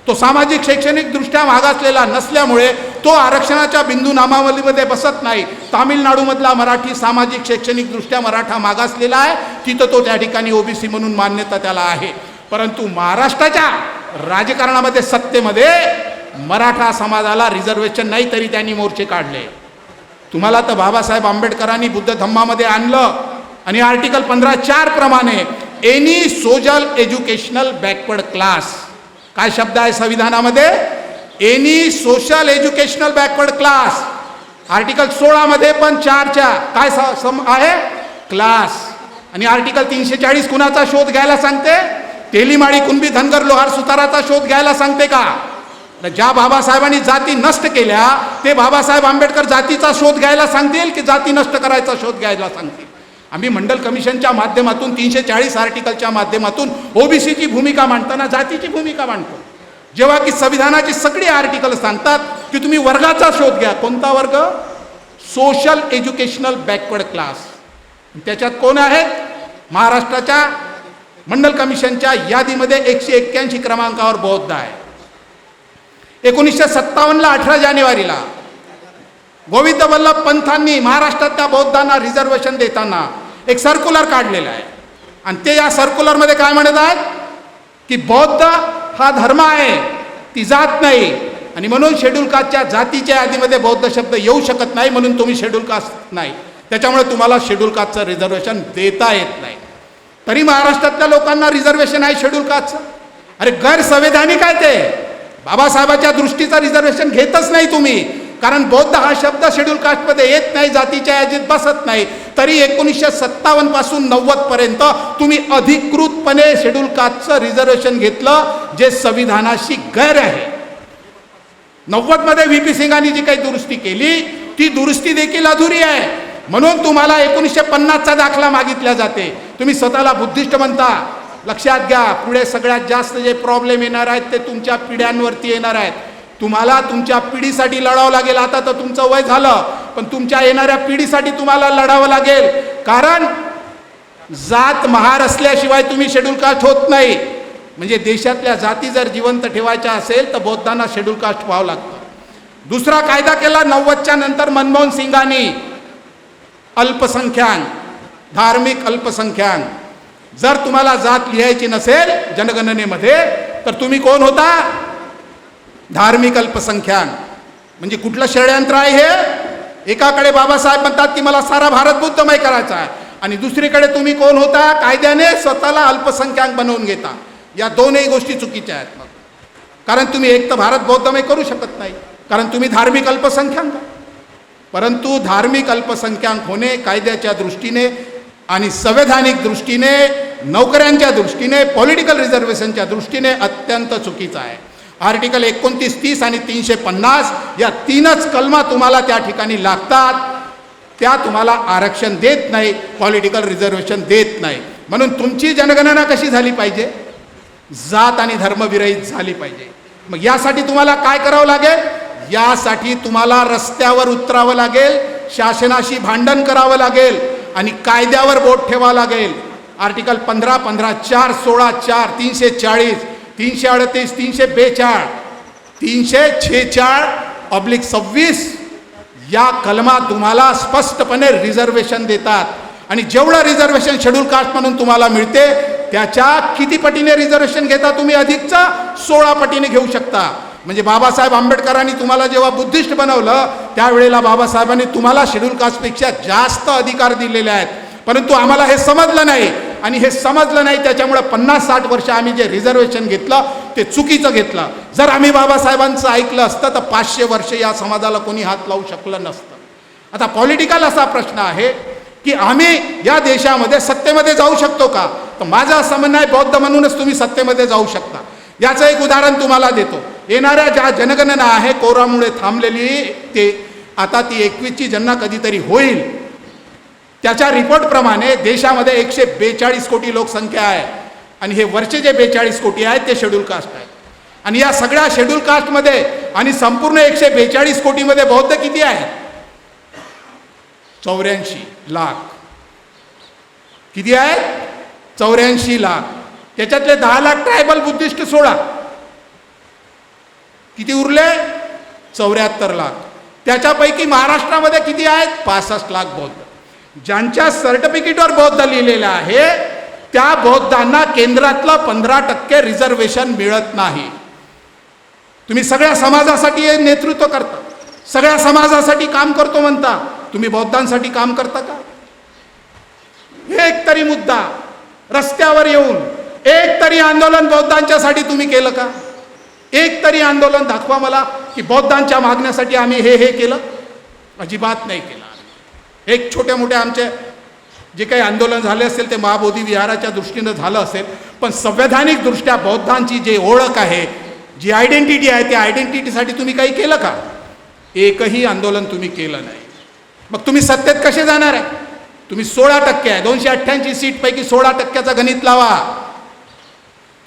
तो सामाजिक शैक्षणिक दृष्ट्या मागासलेला नसल्यामुळे तो आरक्षणाच्या बिंदू नामावलीमध्ये बसत नाही. तामिळनाडूमधला मराठी सामाजिक शैक्षणिक दृष्ट्या मराठा मागासलेला आहे, तिथं तो त्या ठिकाणी OBC म्हणून मान्यता त्याला आहे. परंतु महाराष्ट्राच्या राजकारणामध्ये सत्तेमध्ये मराठा समाजाला रिझर्वेशन नाही तरी त्यांनी मोर्चे काढले. तुम्हाला तर बाबासाहेब आंबेडकरांनी बुद्ध धम्मामध्ये आणलं आणि आर्टिकल 15(4) प्रमाणे any social educational backward class, काय शब्द आहे संविधानामध्ये? Any social educational backward class. Article 16 मध्ये पण 4च्या काय आहे? क्लास. आणि आर्टिकल 340 कुणाचा शोध घ्यायला सांगते? तेलीमाळी, कुणबी, धनगर, लोहार, सुताराचा शोध घ्यायला सांगते का? ज्या बाबासाहेबांनी जाती नष्ट केल्या ते बाबासाहेब आंबेडकर जातीचा शोध घ्यायला सांगतील की जाती नष्ट करायचा शोध घ्यायला सांगतील? आम्ही मंडल कमिशनच्या माध्यमातून 340 आर्टिकलच्या माध्यमातून OBCची भूमिका मांडताना जातीची भूमिका मांडतो. जेव्हा की संविधानाची सगळी आर्टिकल सांगतात की तुम्ही वर्गाचा शोध घ्या. कोणता वर्ग? Social educational backward class. त्याच्यात कोण आहेत? महाराष्ट्राच्या मंडल कमिशनच्या यादीमध्ये 181 क्रमांकावर बौद्ध आहे. 1957ला 18 जानेवारीला गोविंद वल्लभ पंतांनी महाराष्ट्रातल्या बौद्धांना रिझर्वेशन देताना एक सर्क्युलर काढलेला आहे आणि ते या सर्क्युलरमध्ये काय म्हणत आहेत की बौद्ध हा धर्म आहे, ती जात नाही, आणि म्हणून शेड्यूल कास्टच्या जातीच्या यादीमध्ये बौद्ध शब्द येऊ शकत नाही, म्हणून तुम्ही शेड्यूल कास्ट नाही, त्याच्यामुळे तुम्हाला शेड्यूल कास्टचं रिझर्वेशन देता येत नाही. तरी महाराष्ट्रातल्या लोकांना रिझर्वेशन आहे शेड्यूल कास्टचं. अरे गैरसंवैधानिक आहे ते. बाबासाहेबाच्या दृष्टीचं रिझर्वेशन घेतच नाही तुम्ही, कारण बौद्ध हा शब्द शेड्यूल कास्टमध्ये येत नाही, जातीच्या यादीत बसत नाही. तरी 1957 पासून 90 पर्यंत तुम्ही अधिकृतपणे शेड्यूल कास्टचं रिझर्वेशन घेतलं, जे संविधानाशी गैर आहे. 90 मध्ये व्ही पी सिंगांनी जी काही दुरुस्ती केली ती दुरुस्ती देखील अधुरी आहे, म्हणून तुम्हाला 1950चा दाखला मागितला जाते. तुम्ही स्वतःला बुद्धिस्ट म्हणता. लक्षात घ्या, पुढे सगळ्यात जास्त जे प्रॉब्लेम येणार आहेत ते तुमच्या पिढ्यांवरती येणार आहेत. तुम्हाला तुमच्या पिढीसाठी लढावं लागेल. आता तर तुमचं वय झालं, पण तुमच्या येणाऱ्या पिढीसाठी तुम्हाला लढावं लागेल, कारण जात महार असल्याशिवाय तुम्ही शेड्यूल कास्ट होत नाही. म्हणजे देशातल्या जाती जर जिवंत ठेवायच्या असेल तर बौद्धांना शेड्यूल कास्ट व्हावं लागतं. दुसरा कायदा केला 90च्या नंतर मनमोहन सिंगांनी, अल्पसंख्याक, धार्मिक अल्पसंख्याक. जर तुम्हाला जात लिहायची नसेल जनगणनेमध्ये तर तुम्ही कोण होता? धार्मिक अल्पसंख्याक. म्हणजे कुठलं षडयंत्र आहे हे? एकाकडे बाबासाहेब म्हणतात की मला सारा भारत बुद्धमय करायचा आहे, आणि दुसरीकडे तुम्ही कोण होता? कायद्याने स्वतःला अल्पसंख्याक बनवून घेता. या दोनही गोष्टी चुकीच्या आहेत. मग कारण तुम्ही एक तर भारत बौद्धमय करू शकत नाही, कारण तुम्ही धार्मिक अल्पसंख्याक. परंतु धार्मिक अल्पसंख्याक होणे कायद्याच्या दृष्टीने आणि संवैधानिक दृष्टीने, नोकऱ्यांच्या दृष्टीने, पॉलिटिकल रिझर्वेशनच्या दृष्टीने अत्यंत चुकीचं आहे. आर्टिकल 29, 30 आणि 350 या तीनच कलमा तुम्हाला त्या ठिकाणी लागतात. त्या तुम्हाला आरक्षण देत नाही, पॉलिटिकल रिझर्वेशन देत नाही. म्हणून तुमची जनगणना कशी झाली पाहिजे? जात आणि धर्मविरहित झाली पाहिजे. मग यासाठी तुम्हाला काय करावं लागेल? यासाठी तुम्हाला रस्त्यावर उतरावं लागेल, शासनाशी भांडण करावं लागेल आणि कायद्यावर बोट ठेवावं लागेल. आर्टिकल 15, 15, 4, 16, 4, 340, 338, 342, 346/26 या कलमा तुम्हाला स्पष्टपणे रिझर्वेशन देतात. आणि जेवढं रिझर्वेशन शेड्यूल कास्ट म्हणून तुम्हाला मिळते त्याच्या किती पटीने रिझर्वेशन घेता तुम्ही? अधिकचा 16 पटीने घेऊ शकता. म्हणजे बाबासाहेब आंबेडकरांनी तुम्हाला जेव्हा बुद्धिस्ट बनवलं त्यावेळेला बाबासाहेबांनी तुम्हाला शेड्यूल कास्टपेक्षा जास्त अधिकार दिलेले आहेत. परंतु आम्हाला हे समजलं नाही, आणि हे समजलं नाही त्याच्यामुळे 50-60 वर्ष आम्ही जे रिझर्वेशन घेतलं ते चुकीचं घेतलं. जर आम्ही बाबासाहेबांचं ऐकलं असतं तर 500 वर्ष या समाजाला कोणी हात लावू शकलं नसतं. आता पॉलिटिकल असा प्रश्न आहे की आम्ही या देशामध्ये सत्तेमध्ये जाऊ शकतो का? तर माझं असं म्हणणं आहे बौद्ध म्हणूनच तुम्ही सत्तेमध्ये जाऊ शकता. याचं एक उदाहरण तुम्हाला देतो. येणाऱ्या ज्या जनगणना आहे कोरोनामुळे थांबलेली, ते आता ती 21ची ज्यांना कधीतरी होईल, त्याच्या रिपोर्टप्रमाणे देशामध्ये 142 कोटी लोकसंख्या आहे, आणि हे वरचे जे 42 कोटी आहेत ते शेड्यूल कास्ट आहेत. आणि या सगळ्या शेड्यूल कास्टमध्ये आणि संपूर्ण 142 कोटीमध्ये बौद्ध किती आहेत? 84 लाख. किती आहेत? 84 लाख. त्याच्यातले 10 लाख ट्रायबल बुद्धिस्ट सोडा, किती उरले? 74 लाख. त्याच्यापैकी महाराष्ट्रामध्ये किती आहेत? 65 लाख बौद्ध. ज्यांच्या सर्टिफिकेटवर बौद्ध लिहिलेलं आहे त्या बौद्धांना केंद्रातलं 15% रिझर्वेशन मिळत नाही. तुम्ही सगळ्या समाजासाठी हे नेतृत्व करता, सगळ्या समाजासाठी काम करतो म्हणता, तुम्ही बौद्धांसाठी काम करता का? एक तरी मुद्दा रस्त्यावर येऊन एक तरी आंदोलन बौद्धांच्यासाठी तुम्ही केलं का? एक तरी आंदोलन दाखवा मला की बौद्धांच्या मागण्यासाठी आम्ही हे केलं. अजिबात नाही केलं. एक छोटे मोठे आमचे जे काही आंदोलन झाले असेल ते महाबोधी विहाराच्या दृष्टीनं झालं असेल, पण संवैधानिक दृष्ट्या बौद्धांची जी ओळख आहे, जी आयडेंटिटी आहे, त्या आयडेंटिटीसाठी तुम्ही काही केलं का? एकही आंदोलन तुम्ही केलं नाही. मग तुम्ही सत्तेत कसे जाणार आहे? तुम्ही 16% आहे, 288 सीटपैकी 16%चा गणित लावा.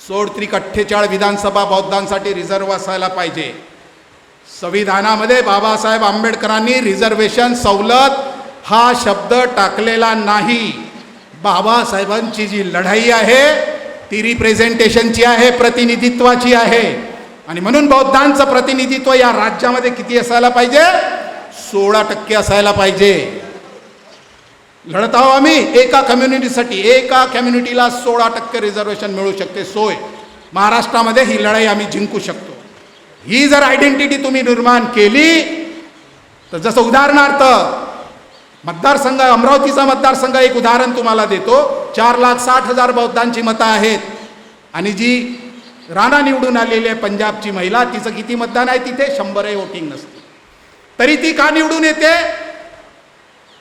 16×48 विधानसभा बौद्धांसाठी रिझर्व्ह असायला पाहिजे. संविधानामध्ये बाबासाहेब आंबेडकरांनी रिझर्वेशन सवलत हा शब्द टाकलेला नाही. बाबासाहेबांची जी लढाई आहे ती रिप्रेझेंटेशनची आहे, प्रतिनिधित्वाची आहे. आणि म्हणून बौद्धांचं प्रतिनिधित्व या राज्यामध्ये किती असायला पाहिजे? 16% असायला पाहिजे. लढत आहो आम्ही एका कम्युनिटीसाठी. एका कम्युनिटीला 16% रिझर्वेशन मिळू शकते सोय. महाराष्ट्रामध्ये ही लढाई आम्ही जिंकू शकतो. ही जर आयडेंटिटी तुम्ही निर्माण केली तर जसं उदाहरणार्थ मतदारसंघ, अमरावतीचा मतदारसंघ एक उदाहरण तुम्हाला देतो. 4,60,000 बौद्धांची मतं आहेत आणि जी राणा निवडून आलेली आहे पंजाबची महिला, तिचं किती मतदान आहे तिथे? 100 वोटिंग नसते. तरी ती का निवडून येते?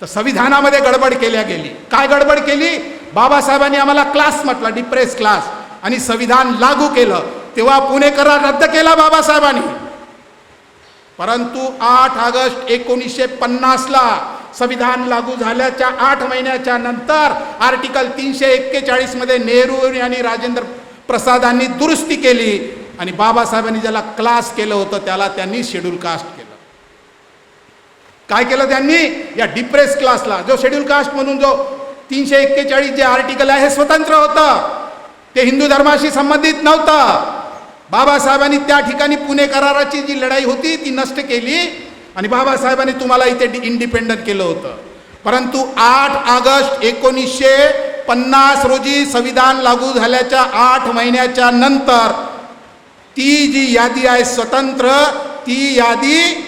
तर संविधानामध्ये गडबड केल्या गेली. काय गडबड केली? बाबासाहेबांनी आम्हाला क्लास म्हटला, डिप्रेस क्लास, आणि संविधान लागू केलं. तेव्हा पुणे करार रद्द केला बाबासाहेबांनी. परंतु 8 ऑगस्ट 1950ला संविधान लागू झाल्याच्या 8 महिन्याच्या नंतर आर्टिकल 341 मध्ये नेहरू आणि राजेंद्र प्रसादांनी दुरुस्ती केली आणि बाबासाहेबांनी ज्याला क्लास केलं होतं त्याला त्यांनी शेड्यूल कास्ट केलं. काय केलं त्यांनी? या डिप्रेस क्लासला, जो शेड्यूल कास्ट म्हणून जो 341 जे आर्टिकल आहे हे स्वतंत्र होतं, ते हिंदू धर्माशी संबंधित नव्हतं. बाबासाहेबांनी त्या ठिकाणी पुणे कराराची जी लढाई होती ती नष्ट केली आणि बाबासाहेबांनी तुम्हाला इथे इंडिपेंडंट केलं होतं. परंतु 8 ऑगस्ट 1950 रोजी संविधान लागू झाल्याच्या 8 महिन्याच्या नंतर ती जी यादी आहे स्वतंत्र, ती यादी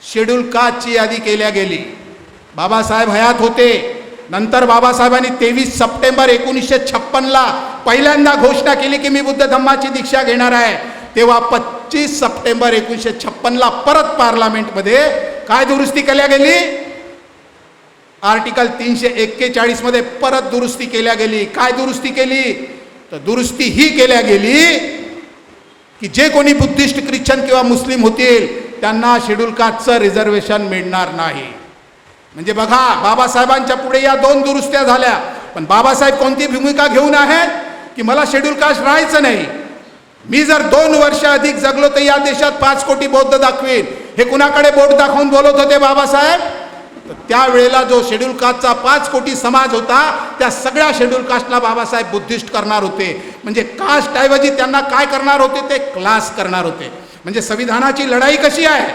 शेड्यूल कास्टची यादी केल्या गेली. बाबासाहेब हयात होते. नंतर बाबासाहेबांनी 23 सप्टेंबर 1956ला पहिल्यांदा घोषणा केली की मी बुद्ध धम्माची दीक्षा घेणार आहे. तेव्हा 25 सप्टेंबर 1956ला परत पार्लमेंटमध्ये काय दुरुस्ती केल्या गेली? आर्टिकल 341 मध्ये परत दुरुस्ती केल्या गेली. काय दुरुस्ती केली? तर दुरुस्ती ही केल्या गेली की जे कोणी बुद्धिस्ट, ख्रिश्चन किंवा मुस्लिम होतील त्यांना शेड्यूल कास्टचं रिझर्वेशन मिळणार नाही. म्हणजे बघा, बाबासाहेबांच्या पुढे या 2 दुरुस्त्या झाल्या. पण बाबासाहेब कोणती भूमिका घेऊन आहेत की मला शेड्यूल कास्ट राहायचं नाही, मी जर 2 वर्ष अधिक जगलो तर या देशात 5 कोटी बौद्ध दाखवेन. हे कुणाकडे बोट दाखवून बोलत होते बाबासाहेब? तर त्यावेळेला जो शेड्यूल कास्टचा 5 कोटी समाज होता त्या सगळ्या शेड्यूल कास्टला बाबासाहेब बुद्धिस्ट करणार होते. म्हणजे कास्ट ऐवजी त्यांना काय करणार होते? ते क्लास करणार होते. म्हणजे संविधानाची लढाई कशी आहे?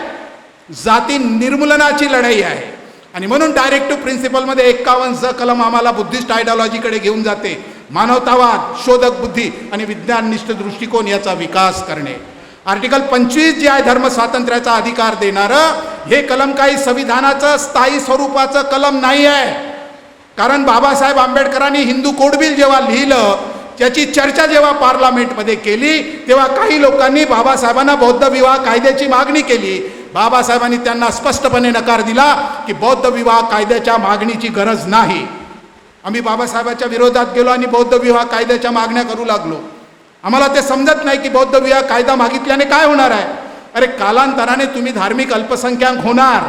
जाती निर्मूलनाची लढाई आहे. आणि म्हणून डायरेक्टिव्ह प्रिन्सिपलमध्ये 51 कलम आम्हाला बुद्धिस्ट आयडिओलॉजीकडे घेऊन जाते. मानवतावाद, शोधक बुद्धी आणि विज्ञाननिष्ठ दृष्टिकोन याचा विकास करणे. आर्टिकल 25 जे आहे धर्म स्वातंत्र्याचा अधिकार देणारं, हे कलम काही संविधानाचं स्थायी स्वरूपाचं कलम नाही आहे. कारण बाबासाहेब आंबेडकरांनी हिंदू कोड बिल जेव्हा लिहिलं, त्याची चर्चा जेव्हा पार्लमेंटमध्ये केली, तेव्हा काही लोकांनी बाबासाहेबांना बौद्ध विवाह कायद्याची मागणी केली. बाबासाहेबांनी त्यांना स्पष्टपणे नकार दिला की बौद्ध विवाह कायद्याच्या मागणीची गरज नाही. आम्ही बाबासाहेबांच्या विरोधात गेलो आणि बौद्ध विवाह कायद्याच्या मागण्या करू लागलो. आम्हाला ते समजत नाही की बौद्ध विवाह कायदा मागितल्याने काय होणार आहे. अरे कालांतराने तुम्ही धार्मिक अल्पसंख्याक होणार.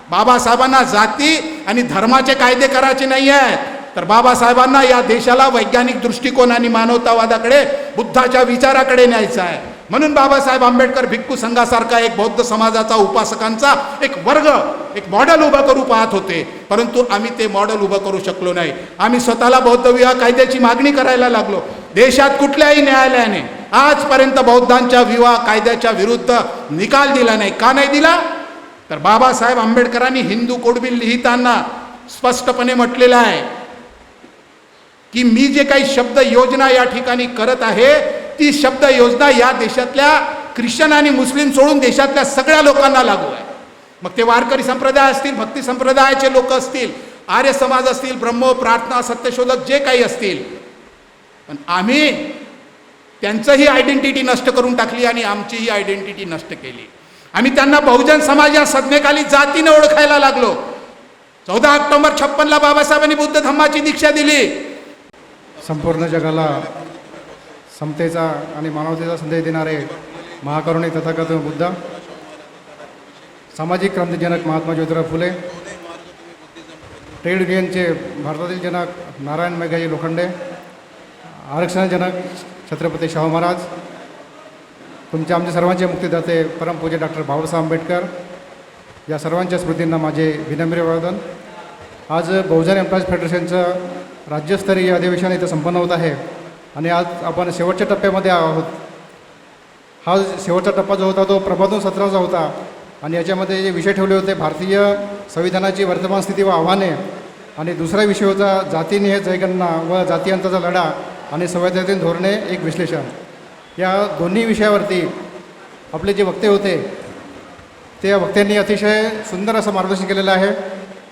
बाबासाहेबांना जाती आणि धर्माचे कायदे करायचे नाही आहेत, तर बाबासाहेबांना या देशाला वैज्ञानिक दृष्टिकोन आणि मानवतावादाकडे, बुद्धाच्या विचाराकडे न्यायचं आहे. म्हणून बाबासाहेब आंबेडकर भिक्खू संघासारखा एक बौद्ध समाजाचा उपासकांचा एक वर्ग, एक मॉडेल उभं करू पाहत होते. परंतु आम्ही ते मॉडेल उभं करू शकलो नाही. आम्ही स्वतःला बौद्ध विवाह कायद्याची मागणी करायला लागलो. देशात कुठल्याही न्यायालयाने आजपर्यंत बौद्धांच्या विवाह कायद्याच्या विरुद्ध निकाल दिला नाही. का नाही दिला? तर बाबासाहेब आंबेडकरांनी हिंदू कोड बिल लिहिताना स्पष्टपणे म्हटलेलं आहे की मी जे काही शब्द योजना या ठिकाणी करत आहे, ती शब्द योजना या देशातल्या ख्रिश्चन आणि मुस्लिम सोडून देशातल्या सगळ्या लोकांना लागू आहे. मग ते वारकरी संप्रदाय असतील, भक्ती संप्रदायाचे लोक असतील, आर्य समाज असतील, ब्रह्म, प्रार्थना, सत्यशोधक जे काही असतील. पण आम्ही त्यांचंही आयडेंटिटी नष्ट करून टाकली आणि आमचीही आयडेंटिटी नष्ट केली. आम्ही त्यांना बहुजन समाज या संज्ञेखाली जातीने ओळखायला लागलो. 14 ऑक्टोबर 56ला बाबासाहेबांनी बुद्ध धम्माची दीक्षा दिली. संपूर्ण जगाला समतेचा आणि मानवतेचा संदेश देणारे महाकरुणी तथागत बुद्ध, सामाजिक क्रांतिजनक महात्मा ज्योतिराव फुले, ट्रेड युनियनचे भारतातील जनक नारायण मेघाजी लोखंडे, आरक्षण जनक छत्रपती शाहू महाराज, आमच्या सर्वांचे मुक्तिदाते परमपूज्य डॉक्टर बाबासाहेब आंबेडकर, या सर्वांच्या स्मृतींना माझे विनम्र अभिवादन. आज बहुजन एम्प्लॉईज फेडरेशनचं राज्यस्तरीय अधिवेशन इथं संपन्न होत आहे आणि आज आपण शेवटच्या टप्प्यामध्ये आहोत. हा शेवटचा टप्पा जो होता तो प्रबोधन सत्राचा होता आणि याच्यामध्ये जे विषय ठेवले होते भारतीय संविधानाची वर्तमान स्थिती व आव्हाने, आणि दुसरा विषय होता जातीनिहाय जनगणना व जातीअंताचा लढा आणि संविधानातील धोरणे एक विश्लेषण. या दोन्ही विषयावरती आपले जे वक्ते होते त्या वक्त्यांनी अतिशय सुंदर असं मार्गदर्शन केलेलं आहे.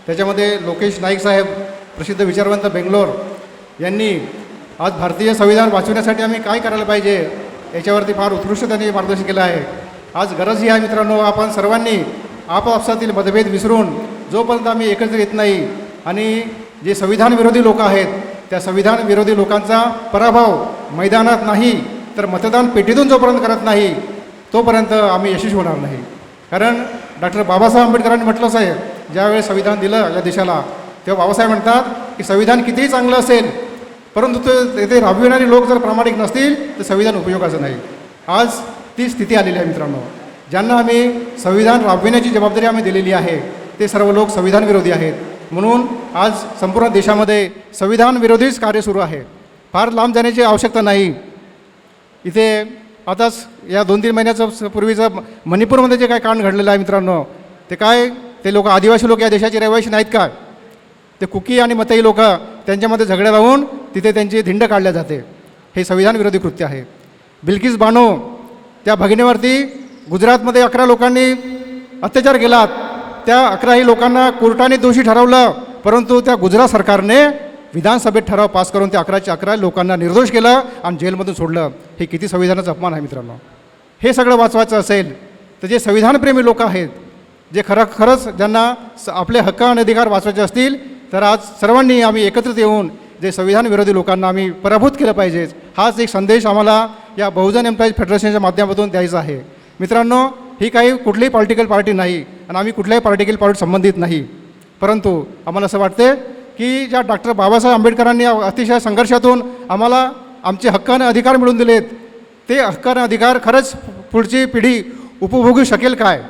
त्याच्यामध्ये लोकेश नाईक साहेब, प्रसिद्ध विचारवंत बेंगलोर, यांनी आज भारतीय संविधान वाचवण्यासाठी आम्ही काय करायला पाहिजे याच्यावरती फार उत्कृष्ट त्यांनी मार्गदर्शन केलं आहे. आज गरज ही आहे मित्रांनो, आपण सर्वांनी आपापसातील मतभेद विसरून जोपर्यंत आम्ही एकत्र येत नाही आणि जे संविधान विरोधी लोक आहेत त्या संविधान विरोधी लोकांचा पराभव मैदानात नाही तर मतदान पेटीतून जोपर्यंत करत नाही तोपर्यंत आम्ही यशस्वी होणार नाही. कारण डॉक्टर बाबासाहेब आंबेडकरांनी म्हटलंच आहे, ज्यावेळेस संविधान दिलं या देशाला तेव्हा बाबासाहेब म्हणतात की संविधान कितीही चांगलं असेल परंतु ते राबविणारे लोक जर प्रामाणिक नसतील तर संविधान उपयोगाचं नाही. आज ती स्थिती आलेली आहे मित्रांनो. ज्यांना आम्ही संविधान राबविण्याची जबाबदारी आम्ही दिलेली आहे ते सर्व लोक संविधान विरोधी आहेत. म्हणून आज संपूर्ण देशामध्ये संविधान विरोधीच कार्य सुरू आहे. फार लांब जाण्याची आवश्यकता नाही. इथे आताच या 2-3 महिन्याचं पूर्वीचं मणिपूरमध्ये जे काय कांड घडलेलं आहे मित्रांनो, ते काय ते लोक आदिवासी लोक या देशाचे रहिवासी नाहीत का? ते कुकी आणि मतई लोक त्यांच्यामध्ये झगडे लावून तिथे त्यांची धिंड काढल्या जाते. हे संविधान विरोधी कृत्य आहे. बिल्किस बानो त्या भगिनीवरती गुजरातमध्ये 11 लोकांनी अत्याचार केलात. त्या 11ही लोकांना कोर्टाने दोषी ठरवलं, परंतु त्या गुजरात सरकारने विधानसभेत ठराव पास करून त्या 11च्या 11 लोकांना निर्दोष केलं आणि जेलमधून सोडलं. हे किती संविधानाचा अपमान आहे मित्रांनो. हे सगळं वाचवायचं असेल तर जे संविधानप्रेमी लोक आहेत, जे खरंच ज्यांना आपले हक्क आणि अधिकार वाचवायचे असतील तर आज सर्वांनी आम्ही एकत्रित येऊन जे संविधान विरोधी लोकांना आम्ही पराभूत केलं पाहिजे. हाच एक संदेश आम्हाला या बहुजन एम्प्लॉईज फेडरेशनच्या माध्यमातून द्यायचा आहे. मित्रांनो, ही काही कुठलीही पॉलिटिकल पार्टी नाही आणि आम्ही कुठल्याही पॉलिटिकल पार्टी संबंधित नाही, परंतु आम्हाला असं वाटते की ज्या डॉक्टर बाबासाहेब आंबेडकरांनी अतिशय संघर्षातून आम्हाला आमचे हक्क आणि अधिकार मिळवून दिलेत, ते हक्क आणि अधिकार खरंच पुढची पिढी उपभोगू शकेल काय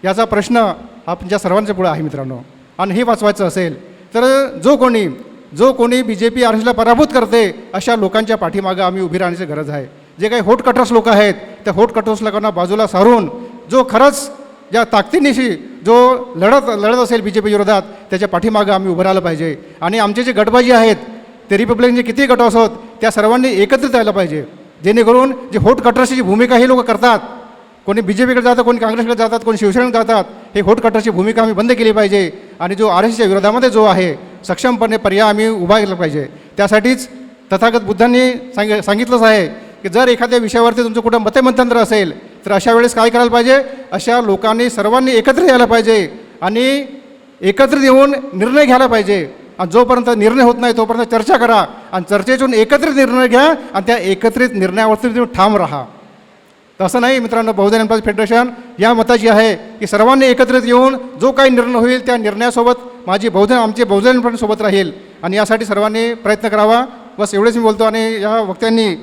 याचा प्रश्न आमच्या सर्वांच्या पुढे आहे मित्रांनो. आणि हे वाचवायचं असेल तर जो कोणी BJP RSSला पराभूत करते अशा लोकांच्या पाठीमागं आम्ही उभी राहण्याची गरज आहे. जे काही होट कटर्स लोक आहेत त्या होट कटर्स लोकांना बाजूला सारून जो खरंच ज्या ताकदीनिशी जो लढत असेल BJP विरोधात त्याच्या पाठीमागं आम्ही उभं राहिलं पाहिजे. आणि आमचे जे गटबाजी आहेत ते रिपब्लिकनचे किती गट असोत त्या सर्वांनी एकत्रित राहिलं पाहिजे, जेणेकरून जे होट कटर्सची जी भूमिका ही लोक करतात, कोणी BJPकडे जातात, कोणी काँग्रेसकडे जातात, कोणी शिवसेनेकडे जातात, हे होट कटर्सची भूमिका आम्ही बंद केली पाहिजे. आणि जो RSSच्या विरोधामध्ये जो आहे सक्षमपणे पर्याय आम्ही उभा केला पाहिजे. त्यासाठीच तथागत बुद्धांनी सांगितलंच आहे की जर एखाद्या विषयावरती तुमचं कुठं मतमतांतर असेल तर अशा वेळेस काय करायला पाहिजे, अशा लोकांनी सर्वांनी एकत्र यायला पाहिजे आणि एकत्रित येऊन निर्णय घ्यायला पाहिजे. आणि जोपर्यंत निर्णय होत नाही तोपर्यंत चर्चा करा आणि चर्चेतून एकत्रित निर्णय घ्या आणि त्या एकत्रित निर्णयावरती तुम्ही ठाम राहा. तसं नाही मित्रांनो, बहुजन एम्प्लॉईज फेडरेशन या मताची आहे की सर्वांनी एकत्रित येऊन जो काही निर्णय होईल त्या निर्णयासोबत आमचे बहुजन एम्प्लॉईज सोबत राहील आणि यासाठी सर्वांनी प्रयत्न करावा. बस एवढेच मी बोलतो. आणि या वक्त्यांनी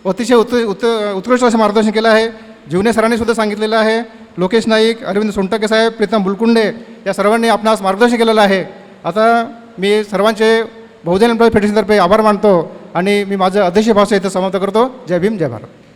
अतिशय उत्कृष्ट असं मार्गदर्शन केलं आहे. जीवने सरांनी सुद्धा सांगितलेलं आहे, लोकेश नाईक, अरविंद सोनटके साहेब, प्रीतम बुलकुंडे या सर्वांनी आपणास मार्गदर्शन केलेलं आहे. आता मी सर्वांचे बहुजन एम्प्लॉईज फेडरेशनतर्फे आभार मानतो आणि मी माझं अध्यक्ष भाषण इथं समाप्त करतो. जय भीम, जय भारत.